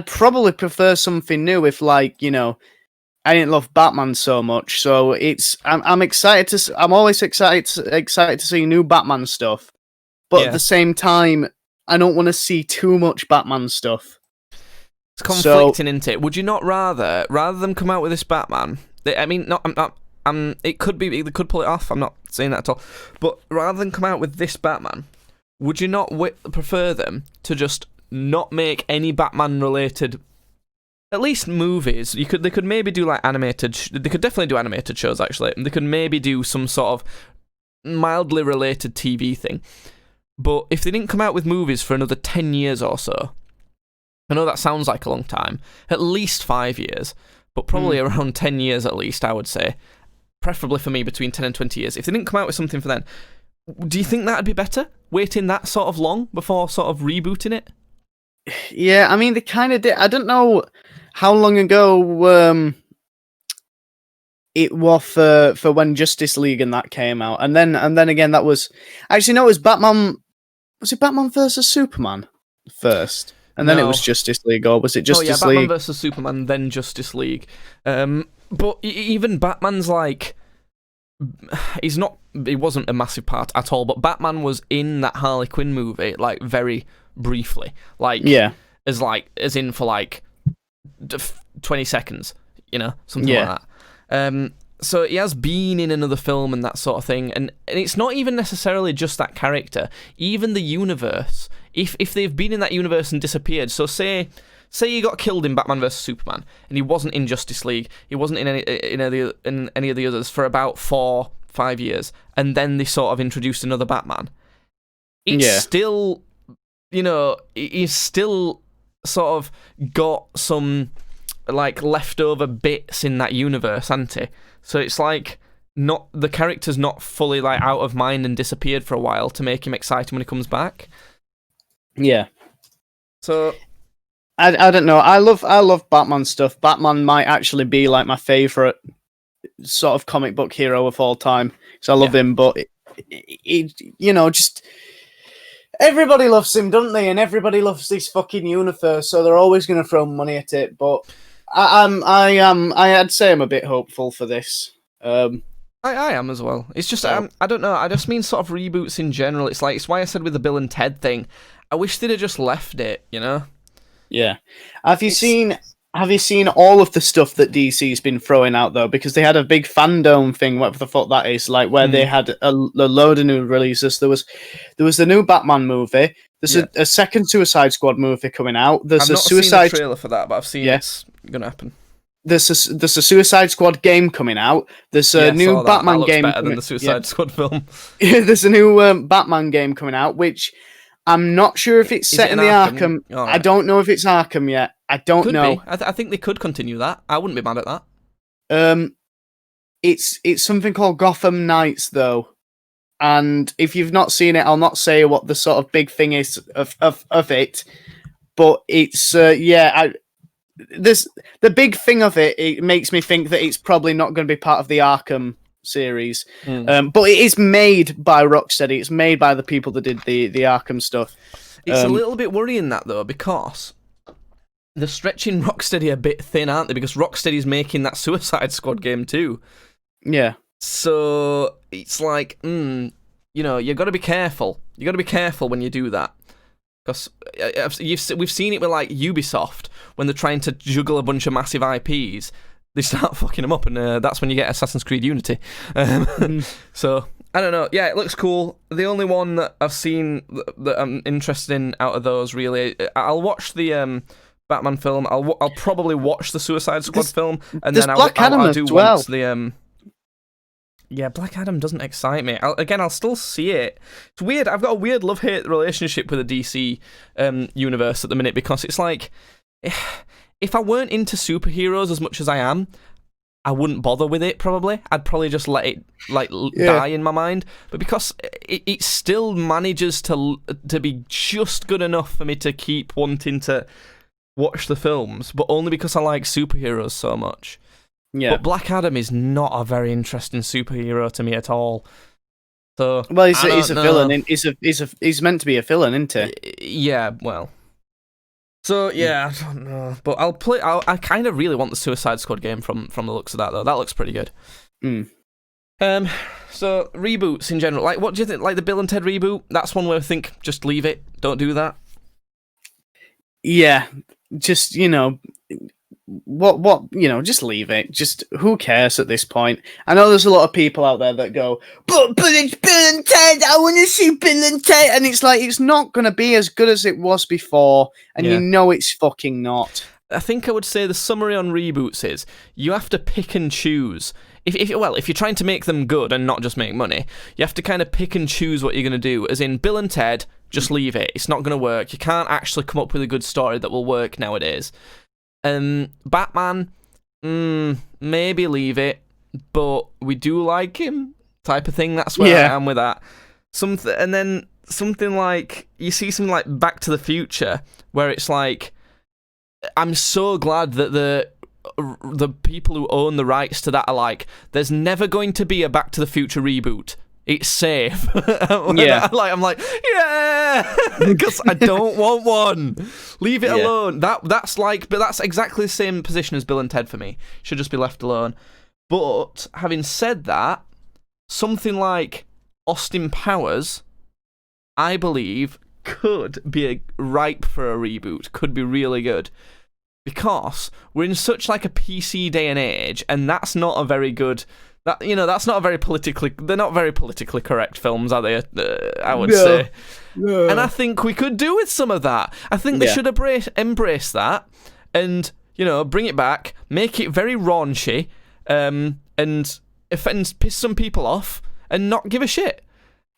Speaker 2: probably prefer something new if I didn't love Batman so much. So I'm excited I'm always excited to see new Batman stuff, but at the same time, I don't want to see too much Batman stuff.
Speaker 1: It's conflicting, isn't it? Would you not rather than come out with this Batman? It could be they could pull it off. I'm not saying that at all, but rather than come out with this Batman, would you not prefer them to just not make any Batman-related, at least movies? They could maybe do animated. They could definitely do animated shows. Actually, they could maybe do some sort of mildly related TV thing. But if they didn't come out with movies for another 10 years or so, I know that sounds like a long time. At least 5 years, but probably around 10 years at least. I would say, preferably for me between 10 and 20 years. If they didn't come out with something for then. Do you think that'd be better? Waiting that sort of long before sort of rebooting it?
Speaker 2: Yeah, they kind of did. I don't know how long ago it was for when Justice League and that came out, and then again that was actually no, it was Batman. Was it Batman versus Superman first, and then it was Justice League, or was it Justice League?
Speaker 1: Batman versus Superman, then Justice League. But even Batman's he wasn't a massive part at all, but Batman was in that Harley Quinn movie very briefly, as in for 20 seconds, something like that. So he has been in another film and that sort of thing, and it's not even necessarily just that character, even the universe. If they've been in that universe and disappeared, so say he got killed in Batman vs Superman, and he wasn't in Justice League, he wasn't in any of the others for about 4-5 years, and then they sort of introduced another Batman. It's still, he's still sort of got some leftover bits in that universe, hasn't he? So it's not the character's not fully like out of mind and disappeared for a while to make him exciting when he comes back.
Speaker 2: Yeah.
Speaker 1: So
Speaker 2: I don't know. I love Batman stuff. Batman might actually be like my favorite sort of comic book hero of all time. So I love him, but just everybody loves him, don't they? And everybody loves this fucking universe, so they're always going to throw money at it. But I'd say I'm a bit hopeful for this.
Speaker 1: I am as well. It's just I don't know. I just mean sort of reboots in general. It's why I said with the Bill and Ted thing. I wish they'd have just left it.
Speaker 2: Yeah. Have you seen all of the stuff that DC's been throwing out though? Because they had a big fandom thing, whatever the fuck that is, like where they had a load of new releases. There was the new Batman movie. There's a second Suicide Squad movie coming out. There's
Speaker 1: I've
Speaker 2: a
Speaker 1: not
Speaker 2: Suicide
Speaker 1: seen the trailer for that, but I've seen it's gonna happen.
Speaker 2: There's a Suicide Squad game coming out. There's a new Batman
Speaker 1: that
Speaker 2: game
Speaker 1: better than the Suicide Squad film.
Speaker 2: There's a new Batman game coming out, which I'm not sure if it's set in the Arkham.
Speaker 1: Right.
Speaker 2: I don't know if it's Arkham yet. I don't know.
Speaker 1: I think they could continue that. I wouldn't be mad at that.
Speaker 2: It's something called Gotham Knights though, and if you've not seen it, I'll not say what the sort of big thing is of it, but it's the big thing of it. It makes me think that it's probably not going to be part of the Arkham series, but it is made by Rocksteady. It's made by the people that did the Arkham stuff.
Speaker 1: It's a little bit worrying that though, because they're stretching Rocksteady a bit thin, aren't they? Because Rocksteady's making that Suicide Squad game too.
Speaker 2: Yeah.
Speaker 1: So it's like, you got to be careful. You got to be careful when you do that, because we've seen it with like Ubisoft when they're trying to juggle a bunch of massive IPs. They start fucking them up, and that's when you get Assassin's Creed Unity. So, I don't know. Yeah, it looks cool. The only one that I've seen that I'm interested in out of those, really, I'll watch the Batman film. I'll probably watch the Suicide Squad film, and then I'll do once the... Yeah, Black Adam doesn't excite me. I'll still see it. It's weird. I've got a weird love-hate relationship with the DC universe at the minute, because it's like... If I weren't into superheroes as much as I am, I wouldn't bother with it, probably. I'd probably just let it, die in my mind. But because it still manages to be just good enough for me to keep wanting to watch the films, but only because I like superheroes so much. Yeah. But Black Adam is not a very interesting superhero to me at all. So,
Speaker 2: well, he's a villain. He's meant to be a villain, isn't he?
Speaker 1: Yeah, well... So yeah, I don't know, but I'll play. I kind of really want the Suicide Squad game from the looks of that though. That looks pretty good. So reboots in general, like what do you think? Like the Bill and Ted reboot? That's one where I think just leave it. Don't do that.
Speaker 2: Yeah, just just leave it. Just who cares at this point? I know there's a lot of people out there that go, but it's Bill and Ted. I want to see Bill and Ted, and it's like it's not going to be as good as it was before, and it's fucking not.
Speaker 1: I think I would say the summary on reboots is you have to pick and choose. If you're trying to make them good and not just make money, you have to kind of pick and choose what you're going to do. As in Bill and Ted, just leave it. It's not going to work. You can't actually come up with a good story that will work nowadays. Batman, maybe leave it, but we do like him, type of thing. That's where I am with that. And then something like, you see something like Back to the Future, where it's like, I'm so glad that the people who own the rights to that are like, there's never going to be a Back to the Future reboot. It's safe. I'm like, yeah, because I don't want one. Leave it alone. That's exactly the same position as Bill and Ted for me. Should just be left alone. But having said that, something like Austin Powers, I believe, could be ripe for a reboot. Could be really good. Because we're in such like a PC day and age, and that's not a very good... that's not a very politically... They're not very politically correct films, are they? I would say. No. And I think we could do with some of that. I think they should embrace that and, bring it back, make it very raunchy, and piss some people off and not give a shit.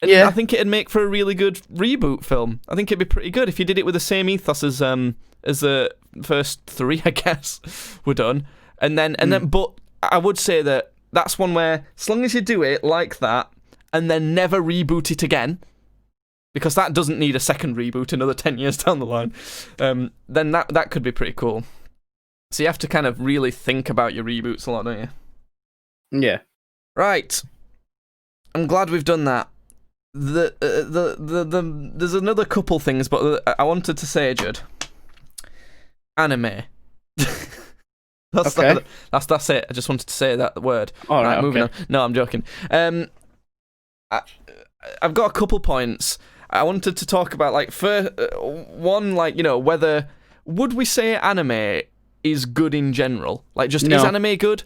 Speaker 1: And I think it'd make for a really good reboot film. I think it'd be pretty good if you did it with the same ethos as the first three, I guess, were done. But I would say that that's one where, as long as you do it like that, and then never reboot it again, because that doesn't need a second reboot another 10 years down the line, then that could be pretty cool. So you have to kind of really think about your reboots a lot, don't you?
Speaker 2: Yeah.
Speaker 1: Right. I'm glad we've done that. There's another couple things, but I wanted to say, Judd. Anime. That's
Speaker 2: Okay.
Speaker 1: That's it. I just wanted to say that word.
Speaker 2: All right,
Speaker 1: moving
Speaker 2: okay.
Speaker 1: on. No, I'm joking. I've got a couple points. I wanted to talk about, like, one, like, you know, whether would we say anime is good in general? Like, just
Speaker 2: No.
Speaker 1: is anime good?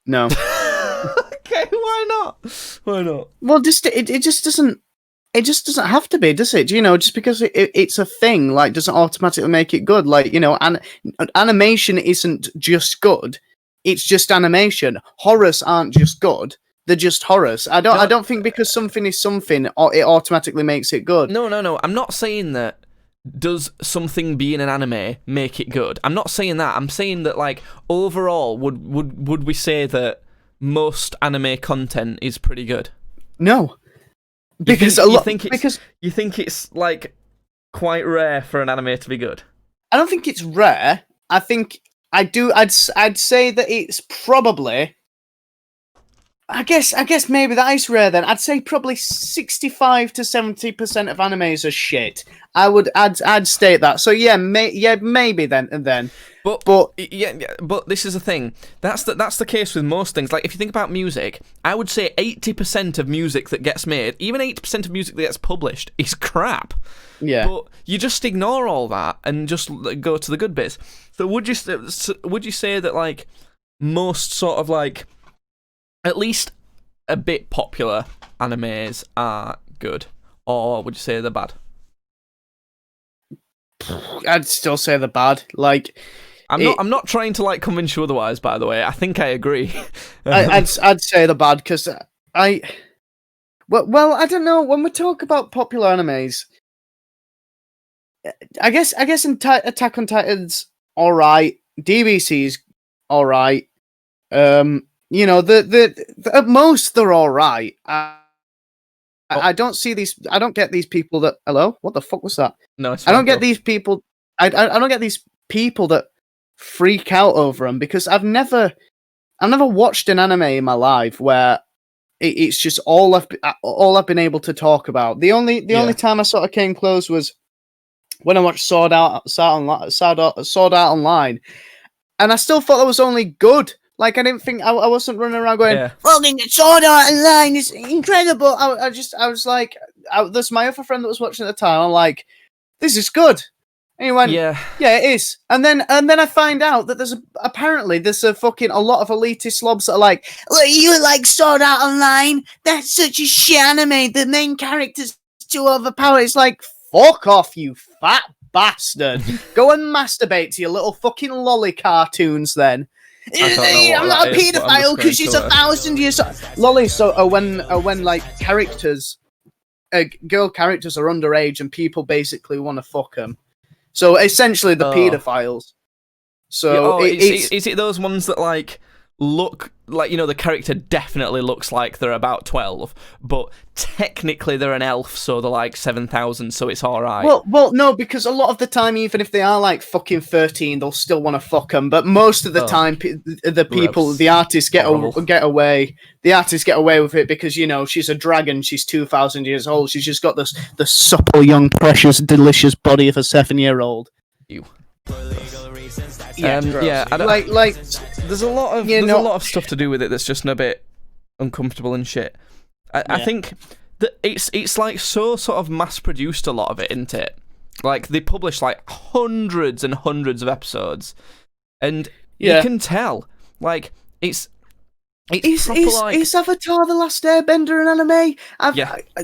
Speaker 2: No.
Speaker 1: Okay, why not? Why not?
Speaker 2: Well, it just doesn't. It just doesn't have to be, does it? You know, just because it's a thing, like, doesn't automatically make it good. Like, you know, animation isn't just good; it's just animation. Horrors aren't just good; they're just horrors. I don't think because something is something, it automatically makes it good.
Speaker 1: No. I'm not saying that. Does something being an anime make it good? I'm not saying that. I'm saying that, like, overall, would we say that most anime content is pretty good?
Speaker 2: No, because
Speaker 1: you think it's like quite rare for an anime to be good.
Speaker 2: I don't think it's rare. I think I do. I'd say that it's probably. I guess maybe that is rare then. I'd say probably 65 to 70% of animes are shit. I'd state that. So yeah, maybe then.
Speaker 1: But this is the thing. That's the case with most things. Like, if you think about music, I would say 80% of music that gets made, even 80% of music that gets published, is crap.
Speaker 2: Yeah.
Speaker 1: But you just ignore all that and just go to the good bits. So would you say that, like, most sort of, like, at least a bit popular animes are good, or would you say they're bad?
Speaker 2: I'd still say they're bad. Like,
Speaker 1: I'm not trying to, like, convince you otherwise. By the way, I think I agree.
Speaker 2: I'd say they're bad because well, I don't know. When we talk about popular animes, I guess Attack on Titan's all right. DBC's all right. You know, at most they're all right. I don't see these. I don't get these people that. Hello, what the fuck was that?
Speaker 1: No, it's
Speaker 2: I don't
Speaker 1: fine,
Speaker 2: get these people. I don't get these people that freak out over them because I've never watched an anime in my life where it's just all I've been able to talk about. The only time I sort of came close was when I watched Sword Art Online, and I still thought that was only good. Like, I didn't think I wasn't running around going, "Fucking Sword Art Online is incredible." I was like, there's my other friend that was watching at the time. I'm like, "This is good." And he went, "Yeah, it is." And then I find out that there's a fucking a lot of elitist slobs that are like, "Look, you like Sword Art Online? That's such a shit anime. The main character's too overpowered." It's like, fuck off, you fat bastard. Go and masturbate to your little fucking lolly cartoons then. I'm not a paedophile because she's 1,000 years old. Lolly, so when like characters, girl characters are underage and people basically want to fuck them. So essentially the paedophiles. So
Speaker 1: is it those ones that, like, look like, you know, the character definitely looks like they're about 12, but technically they're an elf, so they're like 7,000, so it's all right.
Speaker 2: Well, no, because a lot of the time, even if they are like fucking 13, they'll still want to fuck them. But most of the time, the artists get away. The artists get away with it because, you know, she's a dragon. She's 2,000 years old. She's just got the supple, young, precious, delicious body of a 7-year-old.
Speaker 1: You.
Speaker 2: Yeah,
Speaker 1: I don't, like there's a lot of a lot of stuff to do with it that's just a bit uncomfortable and shit. I think that it's like so sort of mass produced, a lot of it, isn't it? Like, they publish like hundreds and hundreds of episodes, and you can tell, like, it's
Speaker 2: Avatar: The Last Airbender an anime?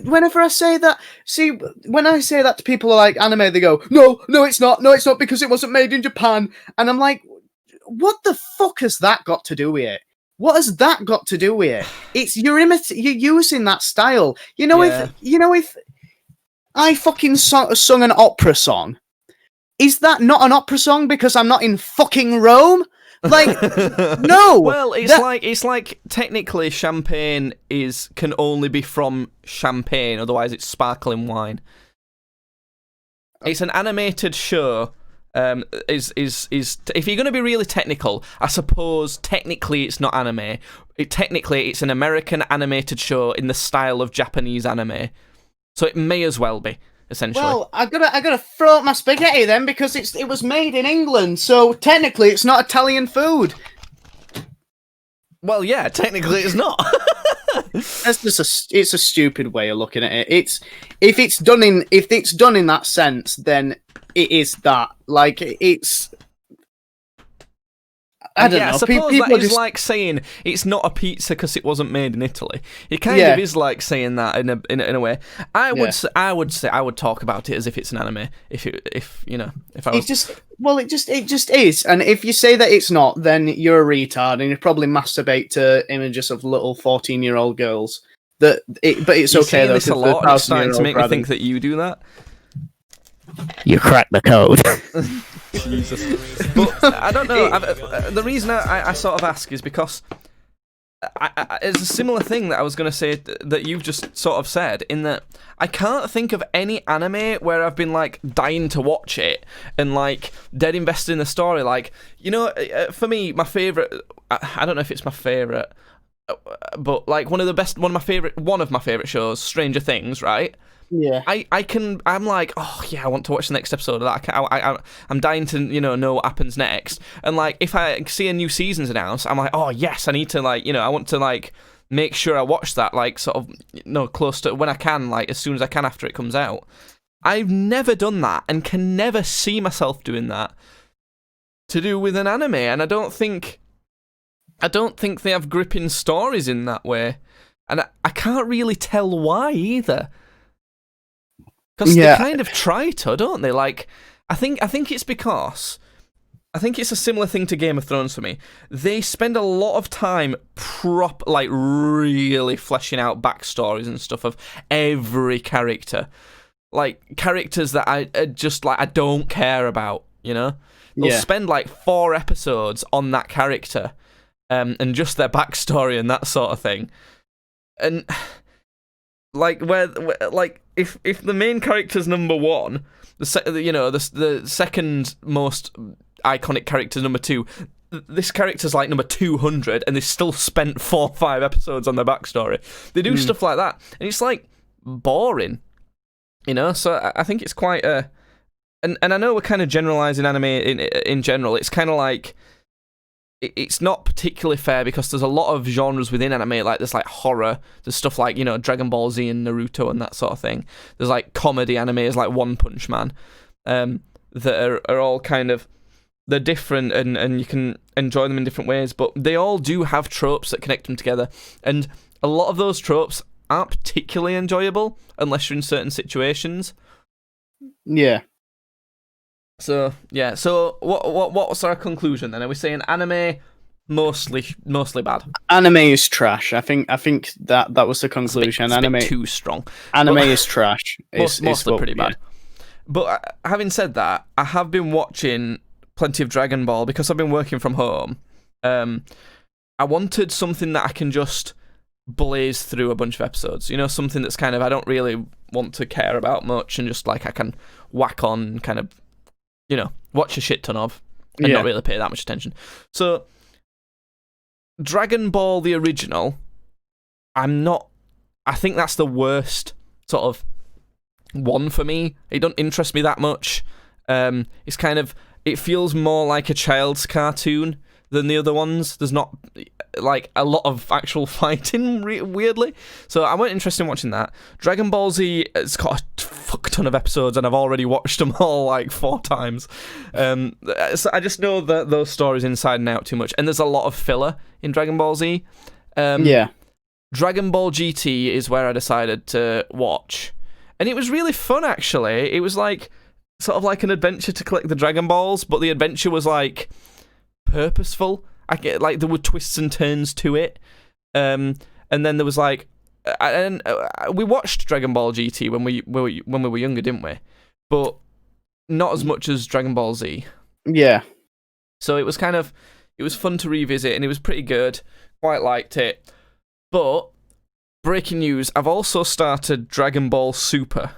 Speaker 2: Whenever I say that, when I say that to people like anime, they go, no, it's not, because it wasn't made in Japan. And I'm like, what the fuck has that got to do with it? What has that got to do with it? It's you're using that style. If I fucking sung an opera song, is that not an opera song because I'm not in fucking Rome? Like, no.
Speaker 1: Well, it's like technically champagne can only be from champagne, otherwise it's sparkling wine. It's an animated show. Is if you're going to be really technical, I suppose technically it's not anime. Technically it's an American animated show in the style of Japanese anime, so it may as well be essentially.
Speaker 2: Well, I gotta throw up my spaghetti then, because it was made in England, so technically it's not Italian food.
Speaker 1: Well, yeah, technically it's not.
Speaker 2: That's just it's a stupid way of looking at it. If it's done in that sense, then it is that. Like, it's, I don't know.
Speaker 1: I suppose
Speaker 2: People
Speaker 1: that is
Speaker 2: just
Speaker 1: like saying it's not a pizza because it wasn't made in Italy. It kind of is like saying that in a way. I would talk about it as if it's an anime. If I was...
Speaker 2: it just is. And if you say that it's not, then you're a retard, and you probably masturbate to images of little 14-year-old girls. But it's
Speaker 1: You're
Speaker 2: okay
Speaker 1: saying
Speaker 2: though.
Speaker 1: this a lot. And it's starting to make me think that you do that.
Speaker 2: You cracked the code.
Speaker 1: Jesus. But I don't know. The reason I sort of ask is because it's a similar thing that I was going to say that you've just sort of said, in that I can't think of any anime where I've been like dying to watch it and like dead invested in the story. Like, for me, my favourite, I don't know if it's my favourite, but like one of my favourite shows, Stranger Things, right?
Speaker 2: Yeah.
Speaker 1: I'm like, oh yeah, I want to watch the next episode of that. I'm dying to know what happens next. And like, if I see a new season's announced, I'm like, oh yes, I need to like, I want to like make sure I watch that, like sort of close to when I can, like as soon as I can after it comes out. I've never done that and can never see myself doing that to do with an anime, and I don't think they have gripping stories in that way, and I can't really tell why either. Because they kind of try to, don't they? Like, I think it's because I think it's a similar thing to Game of Thrones for me. They spend a lot of time really fleshing out backstories and stuff of every character, like characters that I just like I don't care about. They'll spend like 4 episodes on that character, and just their backstory and that sort of thing, and. Like if the main character's number 1, the second most iconic character's number 2, this character's like number 200, and they still spent 4 or 5 episodes on their backstory. They do stuff like that, and it's like boring, So I think it's quite and I know we're kind of generalizing anime in general. It's kind of like. It's not particularly fair because there's a lot of genres within anime, like there's like horror, there's stuff like, Dragon Ball Z and Naruto and that sort of thing. There's like comedy animes like One Punch Man, that are all kind of, they're different and you can enjoy them in different ways, but they all do have tropes that connect them together. And a lot of those tropes aren't particularly enjoyable unless you're in certain situations.
Speaker 2: Yeah.
Speaker 1: So yeah. So what's our conclusion then? Are we saying anime mostly bad?
Speaker 2: Anime is trash. I think that was the conclusion.
Speaker 1: It's a
Speaker 2: anime
Speaker 1: bit too strong.
Speaker 2: Anime is trash.
Speaker 1: Mostly pretty bad. But having said that, I have been watching plenty of Dragon Ball because I've been working from home. I wanted something that I can just blaze through a bunch of episodes. Something that's kind of I don't really want to care about much, and just like I can whack on kind of. Watch a shit ton of, and not really pay that much attention. So, Dragon Ball the original, I think that's the worst sort of one for me. It don't interest me that much. It's kind of, it feels more like a child's cartoon than the other ones. There's not like a lot of actual fighting, weirdly. So I weren't interested in watching that. Dragon Ball Z has got a fuck ton of episodes, and I've already watched them all like 4 times. So I just know those stories inside and out too much. And there's a lot of filler in Dragon Ball Z. Dragon Ball GT is where I decided to watch. And it was really fun, actually. It was like sort of like an adventure to collect the Dragon Balls, but the adventure was like purposeful. I get like there were twists and turns to it, and then there was like, we watched Dragon Ball GT when we were younger, didn't we? But not as much as Dragon Ball Z.
Speaker 2: Yeah.
Speaker 1: So it was kind of, It was fun to revisit, and it was pretty good. Quite liked it. But breaking news: I've also started Dragon Ball Super.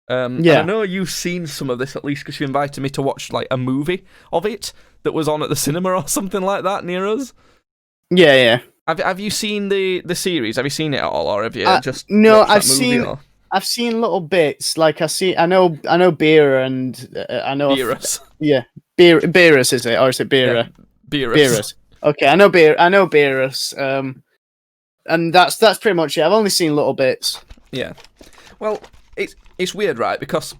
Speaker 1: And I know you've seen some of this, at least because you invited me to watch like a movie of it that was on at the cinema or something like that near us.
Speaker 2: Yeah.
Speaker 1: Have you seen the series? Have you seen it at all, or have you just
Speaker 2: no?
Speaker 1: watched
Speaker 2: I've
Speaker 1: that movie,
Speaker 2: seen.
Speaker 1: or?
Speaker 2: I've seen little bits. Like I know Beerus and I know.
Speaker 1: Beerus.
Speaker 2: Yeah, Beerus is it, or is it Beerus?
Speaker 1: Yeah, Beerus.
Speaker 2: Beerus. Okay, I know Beerus. And that's pretty much it. I've only seen little bits.
Speaker 1: Yeah. Well, it's weird, right? Because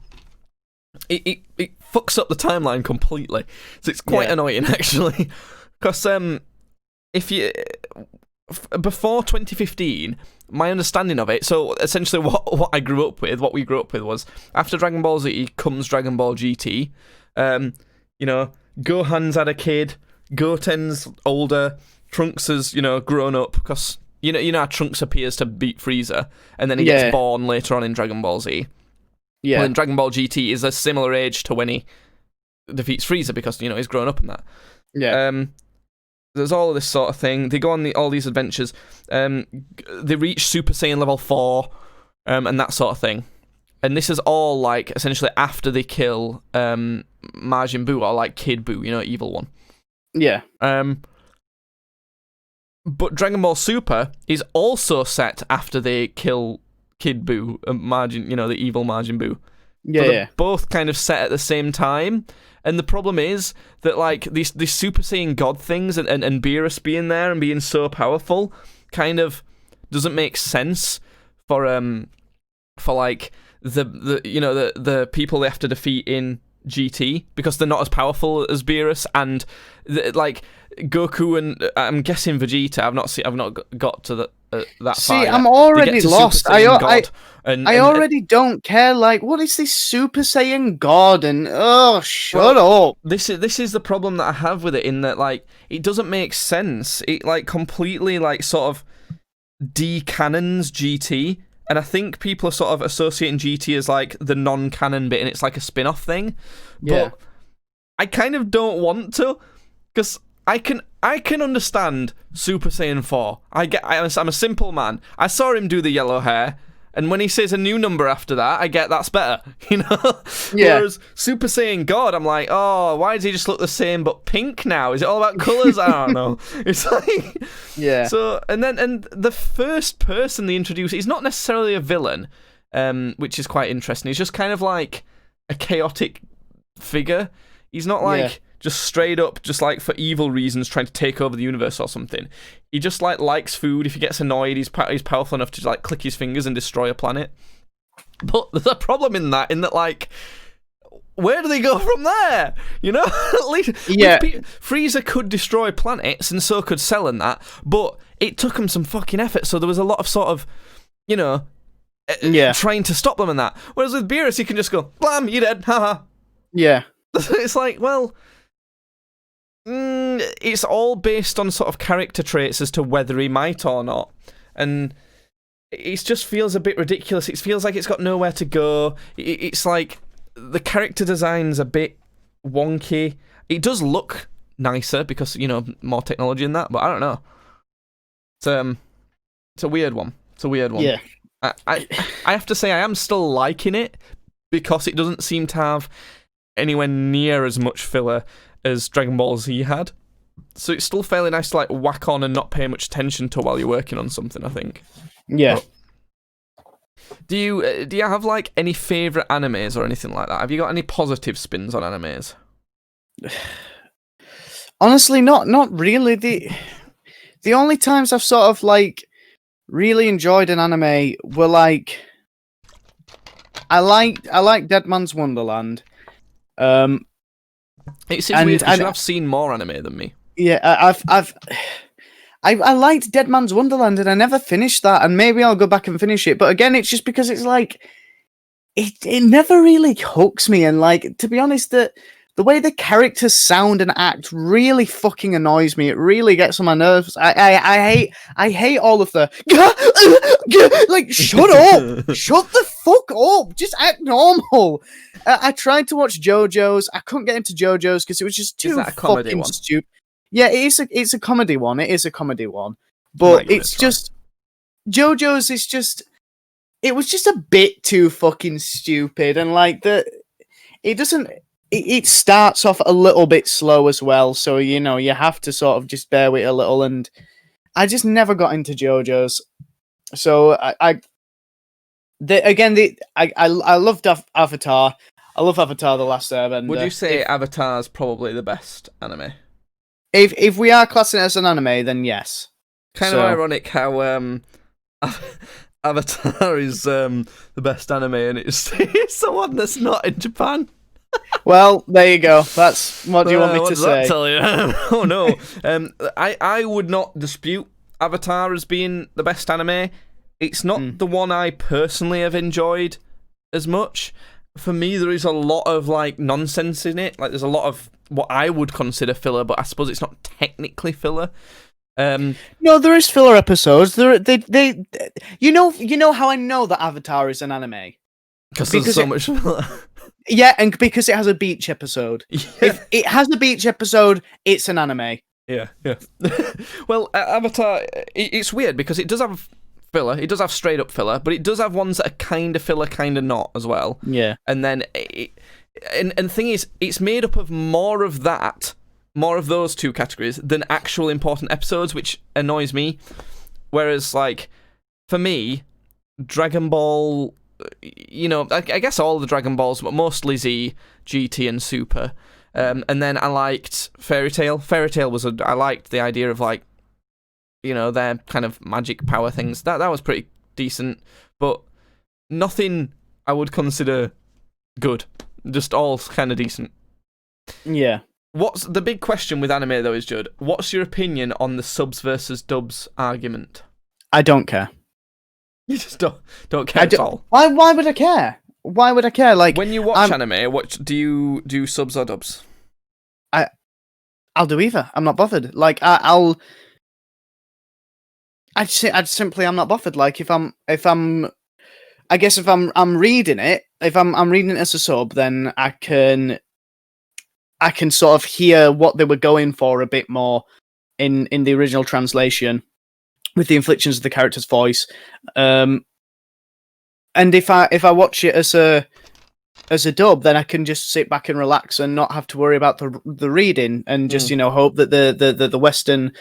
Speaker 1: it fucks up the timeline completely. So it's quite annoying, actually. Because if you before 2015, my understanding of it. So essentially, what we grew up with was after Dragon Ball Z comes Dragon Ball GT. Gohan's had a kid. Goten's older. Trunks has grown up because. You know how Trunks appears to beat Frieza, and then he gets born later on in Dragon Ball Z.
Speaker 2: Yeah.
Speaker 1: Well, in Dragon Ball GT is a similar age to when he defeats Frieza because he's grown up in that.
Speaker 2: Yeah.
Speaker 1: There's all of this sort of thing. They go on all these adventures. They reach Super Saiyan level 4, and that sort of thing. And this is all like essentially after they kill Majin Buu, or like Kid Buu, evil one.
Speaker 2: Yeah.
Speaker 1: But Dragon Ball Super is also set after they kill Kid Buu, the evil Majin Buu.
Speaker 2: Yeah,
Speaker 1: so they're both kind of set at the same time. And the problem is that like these Super Saiyan God things and Beerus being there and being so powerful kind of doesn't make sense for like the people they have to defeat in GT, because they're not as powerful as Beerus, and like Goku and I'm guessing Vegeta. I've not got to that far.
Speaker 2: See,
Speaker 1: yet.
Speaker 2: I'm already lost. I already
Speaker 1: and
Speaker 2: don't care. Like, what is this Super Saiyan God? And shut up.
Speaker 1: This is the problem that I have with it, in that like it doesn't make sense. It like completely like sort of de-canons GT. And I think people are sort of associating GT as like the non-canon bit, and it's like a spin-off thing.
Speaker 2: Yeah.
Speaker 1: But I kind of don't want to, because I can understand Super Saiyan 4. I'm a simple man. I saw him do the yellow hair, and when he says a new number after that, I get that's better,
Speaker 2: Yeah.
Speaker 1: Whereas Super Saiyan God, I'm like, oh, why does he just look the same but pink now? Is it all about colours? I don't know. It's like,
Speaker 2: yeah.
Speaker 1: So and the first person they introduce, he's not necessarily a villain, which is quite interesting. He's just kind of like a chaotic figure. He's not like just straight up, just like for evil reasons, trying to take over the universe or something. He just like likes food. If he gets annoyed, he's powerful enough to like click his fingers and destroy a planet. But there's a problem in that like, where do they go from there? At least Frieza could destroy planets, and so could Cell and that. But it took him some fucking effort. So there was a lot of sort of, trying to stop them and that. Whereas with Beerus, he can just go, blam, you're dead, haha.
Speaker 2: Yeah.
Speaker 1: It's like, well, it's all based on sort of character traits as to whether he might or not. And it just feels a bit ridiculous. It feels like it's got nowhere to go. It's like the character design's a bit wonky. It does look nicer because, more technology in that, but I don't know. It's a weird one.
Speaker 2: Yeah.
Speaker 1: I have to say I am still liking it because it doesn't seem to have anywhere near as much filler as Dragon Ball Z had. So it's still fairly nice to like whack on and not pay much attention to while you're working on something, I think.
Speaker 2: Yeah.
Speaker 1: But do you have like any favourite animes or anything like that? Have you got any positive spins on animes?
Speaker 2: Honestly, not really. The only times I've sort of like really enjoyed an anime were like I like Dead Man's Wonderland.
Speaker 1: It seems weird because you've seen more anime than me.
Speaker 2: Yeah, I liked Dead Man's Wonderland and I never finished that, and maybe I'll go back and finish it. But again, it's just because it's like it never really hooks me, and like, to be honest, the way the characters sound and act really fucking annoys me. It really gets on my nerves. I hate all of the like, shut up, shut the fuck up, just act normal. I tried to watch JoJo's. I couldn't get into JoJo's because it was just too fucking stupid. Yeah, it's a comedy one. It is a comedy one,
Speaker 1: Might
Speaker 2: but
Speaker 1: give it a
Speaker 2: it's
Speaker 1: try.
Speaker 2: just JoJo's is just. It was just a bit too fucking stupid, and like it doesn't. It starts off a little bit slow as well, so you have to sort of just bear with it a little. And I just never got into JoJo's, so I loved Avatar. I love Avatar: The Last Airbender.
Speaker 1: Would you say Avatar's probably the best anime?
Speaker 2: If we are classing it as an anime, then yes.
Speaker 1: Kind of ironic how Avatar is the best anime, and it's the one that's not in Japan.
Speaker 2: Well, there you go. That's what do you want me
Speaker 1: What
Speaker 2: to
Speaker 1: does that
Speaker 2: say?
Speaker 1: tell you? Oh no. I would not dispute Avatar as being the best anime. It's not the one I personally have enjoyed as much. For me, there is a lot of like nonsense in it. Like there's a lot of what I would consider filler, but I suppose it's not technically filler.
Speaker 2: No, there is filler episodes. They you know how I know that Avatar is an anime?
Speaker 1: Because there's so much filler.
Speaker 2: Yeah, and because it has a beach episode.
Speaker 1: Yeah.
Speaker 2: If it has a beach episode, it's an anime.
Speaker 1: Yeah. Well, Avatar, it's weird because it does have filler. It does have straight up filler, but it does have ones that are kind of filler, kind of not as well.
Speaker 2: Yeah.
Speaker 1: And then, and the thing is, it's made up of more of those two categories than actual important episodes, which annoys me. Whereas, like, for me, Dragon Ball, I guess all the Dragon Balls, but mostly Z, GT, and Super. And then I liked Fairy Tail. Fairy Tail I liked the idea of, like, their kind of magic power things. That was pretty decent, but nothing I would consider good. Just all kind of decent.
Speaker 2: Yeah.
Speaker 1: What's the big question with anime, though, is, Judd? What's your opinion on the subs versus dubs argument?
Speaker 2: I don't care.
Speaker 1: You just don't care at all.
Speaker 2: Why would I care? Why would I care? Like
Speaker 1: when you watch anime, do you do subs or dubs?
Speaker 2: I'll do either. I'm not bothered. Like I'm not bothered. Like if I'm reading it, if I'm reading it as a sub, then I can sort of hear what they were going for a bit more in the original translation with the inflections of the character's voice. And if I watch it as a dub, then I can just sit back and relax and not have to worry about the reading and just hope that the Western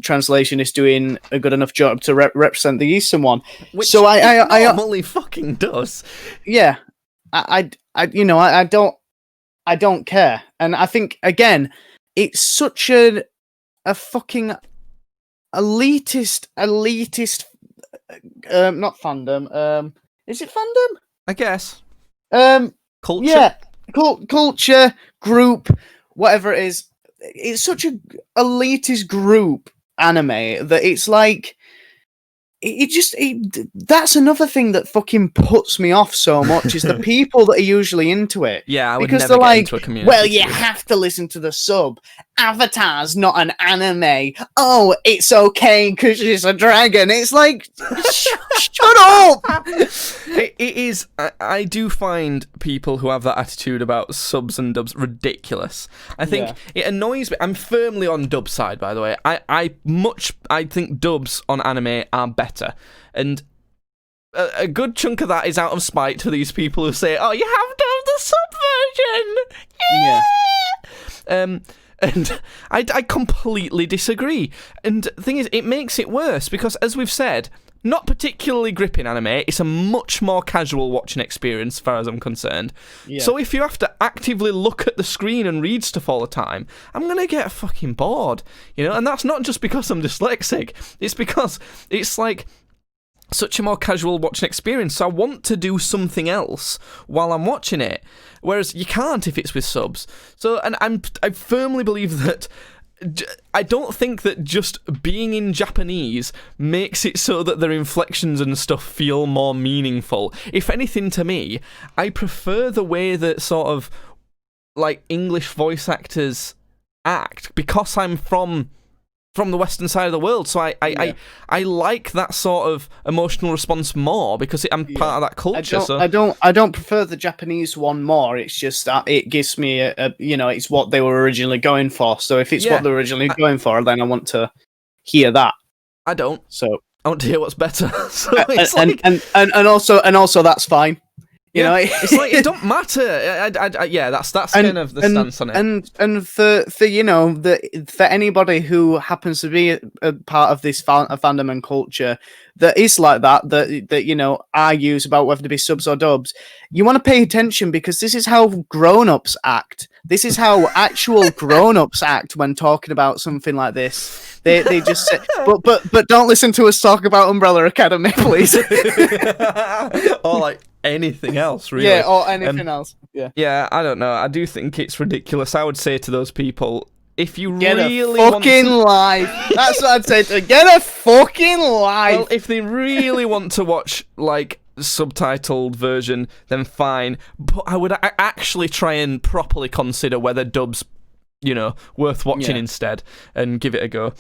Speaker 2: translation is doing a good enough job to represent the Eastern one.
Speaker 1: Which
Speaker 2: so I
Speaker 1: normally fucking does.
Speaker 2: Yeah, I don't care, and I think again it's such a fucking elitist not fandom. Is it fandom?
Speaker 1: I guess. Culture.
Speaker 2: Yeah, culture group, whatever it is. It's such a elitist group anime that it's like that's another thing that fucking puts me off so much is the people that are usually into it.
Speaker 1: Yeah, I would
Speaker 2: because
Speaker 1: never
Speaker 2: they're
Speaker 1: get
Speaker 2: like,
Speaker 1: into a community.
Speaker 2: well, you have to listen to the sub. Avatar's not an anime. Oh, it's okay because she's a dragon. It's like, shut up!
Speaker 1: It is. I do find people who have that attitude about subs and dubs ridiculous. I think it annoys me. I'm firmly on dub side, by the way. I think dubs on anime are better, and a good chunk of that is out of spite to these people who say, "Oh, you have to have the sub version." Yeah. And I completely disagree. And the thing is, it makes it worse because, as we've said, not particularly gripping anime. It's a much more casual watching experience, as far as I'm concerned. Yeah. So if you have to actively look at the screen and read stuff all the time, I'm gonna get fucking bored, And that's not just because I'm dyslexic. It's because it's like such a more casual watching experience. So I want to do something else while I'm watching it, whereas you can't if it's with subs. So, and I firmly believe that. I don't think that just being in Japanese makes it so that their inflections and stuff feel more meaningful. If anything, to me, I prefer the way that sort of like English voice actors act because I'm from from the Western side of the world. So I like that sort of emotional response more because I'm part of that culture.
Speaker 2: I don't prefer the Japanese one more. It's just that it gives me it's what they were originally going for. So if it's what they were originally going for, then I want to hear that.
Speaker 1: I don't.
Speaker 2: So
Speaker 1: I want to hear what's better. So it's
Speaker 2: and also that's fine. You know,
Speaker 1: it's like it don't matter. That's kind of the stance on it.
Speaker 2: And for anybody who happens to be a part of this fandom and culture that is like that argues about whether to be subs or dubs, you want to pay attention because this is how grown-ups act. This is how actual grown-ups act when talking about something like this. They just say, but don't listen to us talk about Umbrella Academy, please.
Speaker 1: Or like anything else, really.
Speaker 2: Yeah, or anything else. Yeah.
Speaker 1: Yeah, I don't know. I do think it's ridiculous. I would say to those people, if you
Speaker 2: get
Speaker 1: really
Speaker 2: a fucking life. That's what I'd say to them. Get a fucking life.
Speaker 1: Well, if they really want to watch like subtitled version, then fine. But I would actually try and properly consider whether dubs, worth watching instead, and give it a go.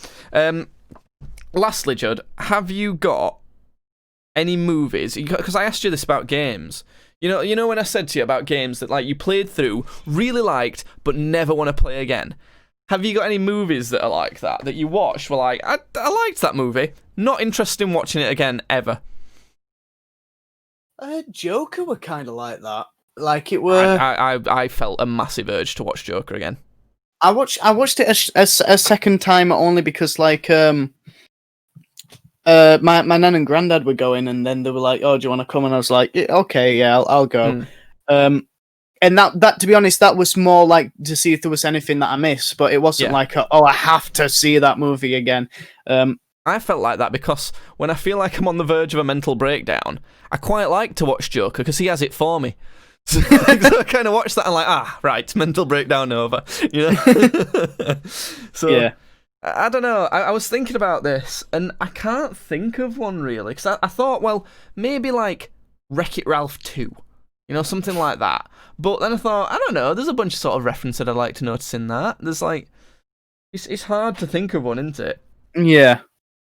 Speaker 1: Lastly, Judd, have you got any movies? Because I asked you this about games. You know when I said to you about games that like you played through, really liked, but never want to play again. Have you got any movies that are like that you watched? Were like, I liked that movie, not interested in watching it again ever.
Speaker 2: Joker were kind of like that. Like it were.
Speaker 1: I felt a massive urge to watch Joker again.
Speaker 2: I watched it a second time only because like my nan and granddad were going, and then they were like, "Oh, do you want to come?" And I was like, "Okay, yeah, I'll go." And that to be honest, that was more like to see if there was anything that I missed, but it wasn't like, I have to see that movie again.
Speaker 1: I felt like that because when I feel like I'm on the verge of a mental breakdown, I quite like to watch Joker because he has it for me. So I kind of watch that and like, right, mental breakdown over. So yeah. I don't know. I was thinking about this and I can't think of one really because I thought, well, maybe like Wreck-It Ralph 2, something like that. But then I thought, I don't know. There's a bunch of sort of references that I'd like to notice in that. There's like, it's hard to think of one, isn't it?
Speaker 2: Yeah.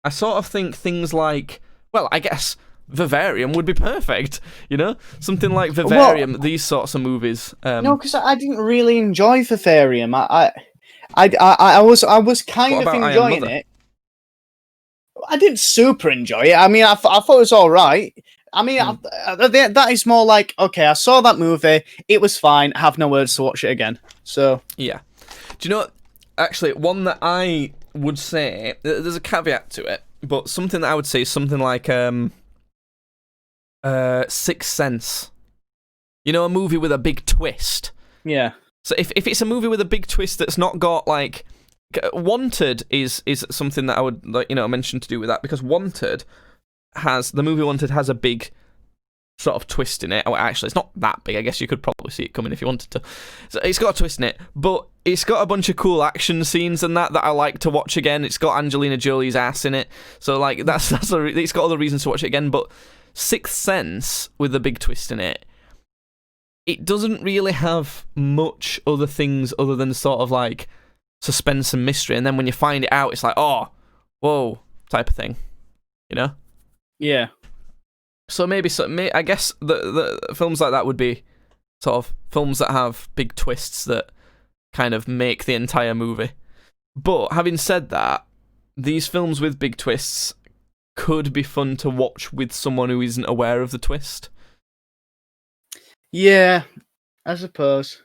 Speaker 1: I sort of think things like, well, I guess Vivarium would be perfect, something like Vivarium. These sorts of movies.
Speaker 2: No, because I didn't really enjoy Vivarium. I was kind of enjoying it. I didn't super enjoy it. I mean, I thought it was all right. I mean, that is more like, okay, I saw that movie, it was fine, I have no words to watch it again. So
Speaker 1: yeah. Do you know, actually, one that I would say, there's a caveat to it, but something that I would say is something like Sixth Sense. A movie with a big twist.
Speaker 2: Yeah.
Speaker 1: So if it's a movie with a big twist that's not got like Wanted is something that I would mention to do with that, because the movie Wanted has a big sort of twist in it. Oh, actually, it's not that big. I guess you could probably see it coming if you wanted to. So it's got a twist in it, but it's got a bunch of cool action scenes and that I like to watch again. It's got Angelina Jolie's ass in it, so like it's got other reasons to watch it again. But Sixth Sense with a big twist in it, it doesn't really have much other things other than sort of like suspense and mystery, and then when you find it out, it's like, oh, whoa, type of thing,
Speaker 2: Yeah.
Speaker 1: So I guess the films like that would be sort of films that have big twists that kind of make the entire movie. But having said that, these films with big twists could be fun to watch with someone who isn't aware of the twist.
Speaker 2: Yeah, I suppose.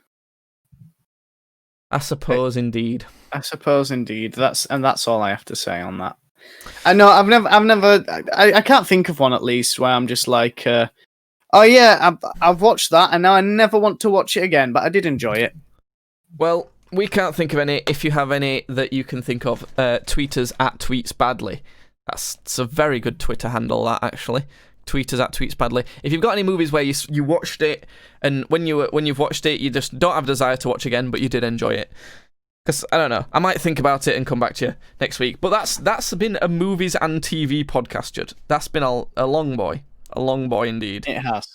Speaker 1: Indeed.
Speaker 2: I suppose indeed. That's all I have to say on that. I know I've never I can't think of one at least where I'm just like, oh yeah, I've watched that and now I never want to watch it again, but I did enjoy it.
Speaker 1: Well, we can't think of any. If you have any that you can think of, tweet us at tweetsbadly. That's a very good Twitter handle, that actually. Tweet us at tweetsbadly. If you've got any movies where you watched it and when you've watched it you just don't have a desire to watch again, but you did enjoy it. Because, I don't know, I might think about it and come back to you next week. But that's been a movies and TV podcast, Judd. That's been a long boy. A long boy indeed.
Speaker 2: It has.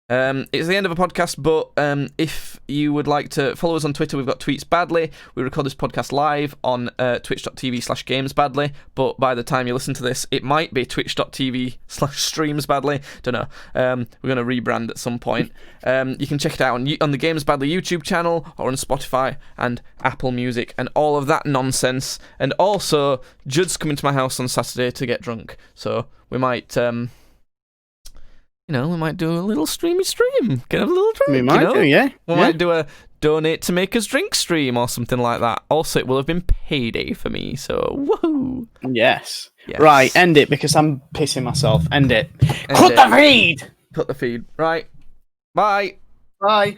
Speaker 1: It's the end of a podcast, but if you would like to follow us on Twitter, we've got Tweets Badly. We record this podcast live on twitch.tv/gamesbadly, but by the time you listen to this, it might be twitch.tv/streamsbadly. Don't know. We're going to rebrand at some point. You can check it out on the Games Badly YouTube channel or on Spotify and Apple Music and all of that nonsense. And also, Judd's coming to my house on Saturday to get drunk, so we might... we might do a little stream. Get a little drink.
Speaker 2: We might do, yeah.
Speaker 1: We might do a donate to make us drink stream or something like that. Also, it will have been payday for me, so woohoo.
Speaker 2: Yes.
Speaker 1: Yes.
Speaker 2: Right, end it because I'm pissing myself. End it.
Speaker 1: Cut
Speaker 2: the feed!
Speaker 1: Cut the feed. Right. Bye.
Speaker 2: Bye.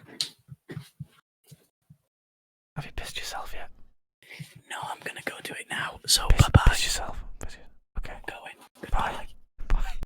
Speaker 1: Have you pissed yourself yet?
Speaker 2: No, I'm going to go do it now. So, bye-bye.
Speaker 1: Piss yourself.